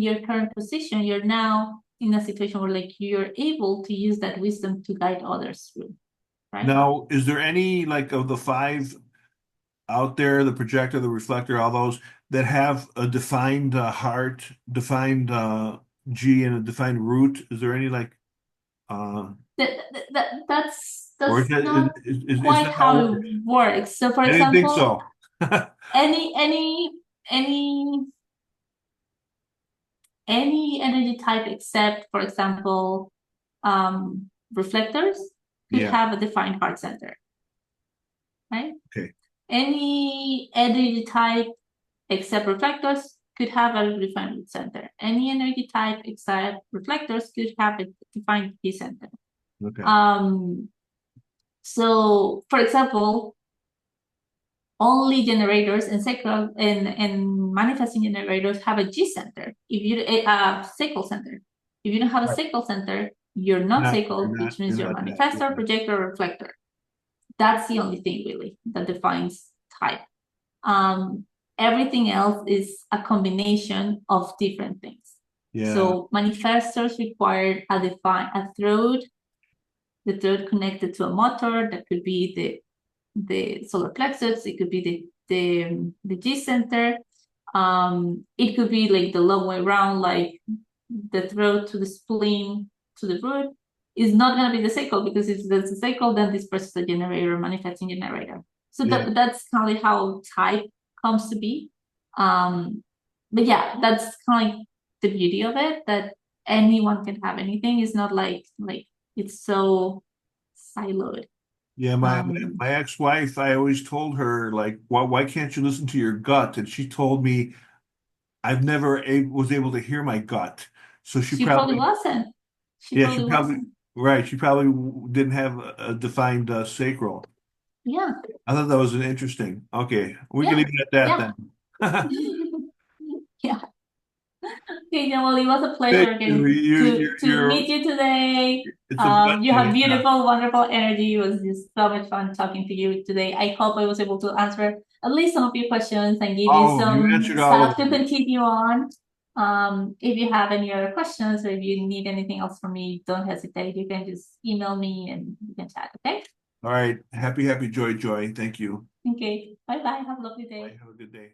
your current position, you're now in a situation where like you're able to use that wisdom to guide others through, right?
now, is there any like of the five out there, the projector, the reflector, all those that have a defined heart, defined G, and a defined root? Is there any like, uh, or is
That's
that
not
is
quite
that how it
how it
works?
works. So for
I didn't think
example,
so.
any any energy type except, for example, reflectors could
Yeah.
have a defined heart center, right?
Okay.
Any energy type except reflectors could have a defined root center. Any energy type except reflectors could have a defined key center.
Okay.
Um, so, for example, only generators and sacral and manifesting generators have a G center. If you a sacral center, if you don't have a
Right.
sacral center, you're not
Not,
sacral,
you're not,
which means
you're
you're a
not that.
manifestor, projector, or reflector. That's the only thing really that defines type. Um, Everything else is a combination of different things.
Yeah.
So manifestors require a throat, the throat connected to a motor. That could be the solar plexus. It could be the G center. It could be like the long way around, like the throat to the spleen to the root. Is not gonna be the sacral, because if there's a sacral, then this person's a generator, manifesting generator. So
Yeah.
that's kind of how type comes to be. But yeah, that's kind of like the beauty of it, that anyone can have anything. It's not like it's so siloed.
Yeah,
Um,
my ex-wife, I always told her like, why can't you listen to your gut? And she told me I've never was able to hear my gut. So she
she probably
probably,
wasn't. She
yeah, she
probably
probably,
wasn't.
right, she probably didn't have a defined sacral.
Yeah,
I thought that was an interesting. Okay, we can
yeah,
leave it at that
yeah.
then.
Yeah. Okay, Jamal, it was a
Thank
pleasure
you.
again to meet you today.
It's a
You have
blessing. Yeah.
beautiful, wonderful energy. It was just so much fun talking to you today. I hope I was able to answer at least some of your questions and give you
Oh, you
some
answered all
stuff
of
to
them.
continue on. If you have any other questions or if you need anything else from me, don't hesitate. You can just email me and we can chat, okay?
All right. Happy, joy. Thank you.
Okay. Bye bye. Have a lovely day.
Bye. Have a good day.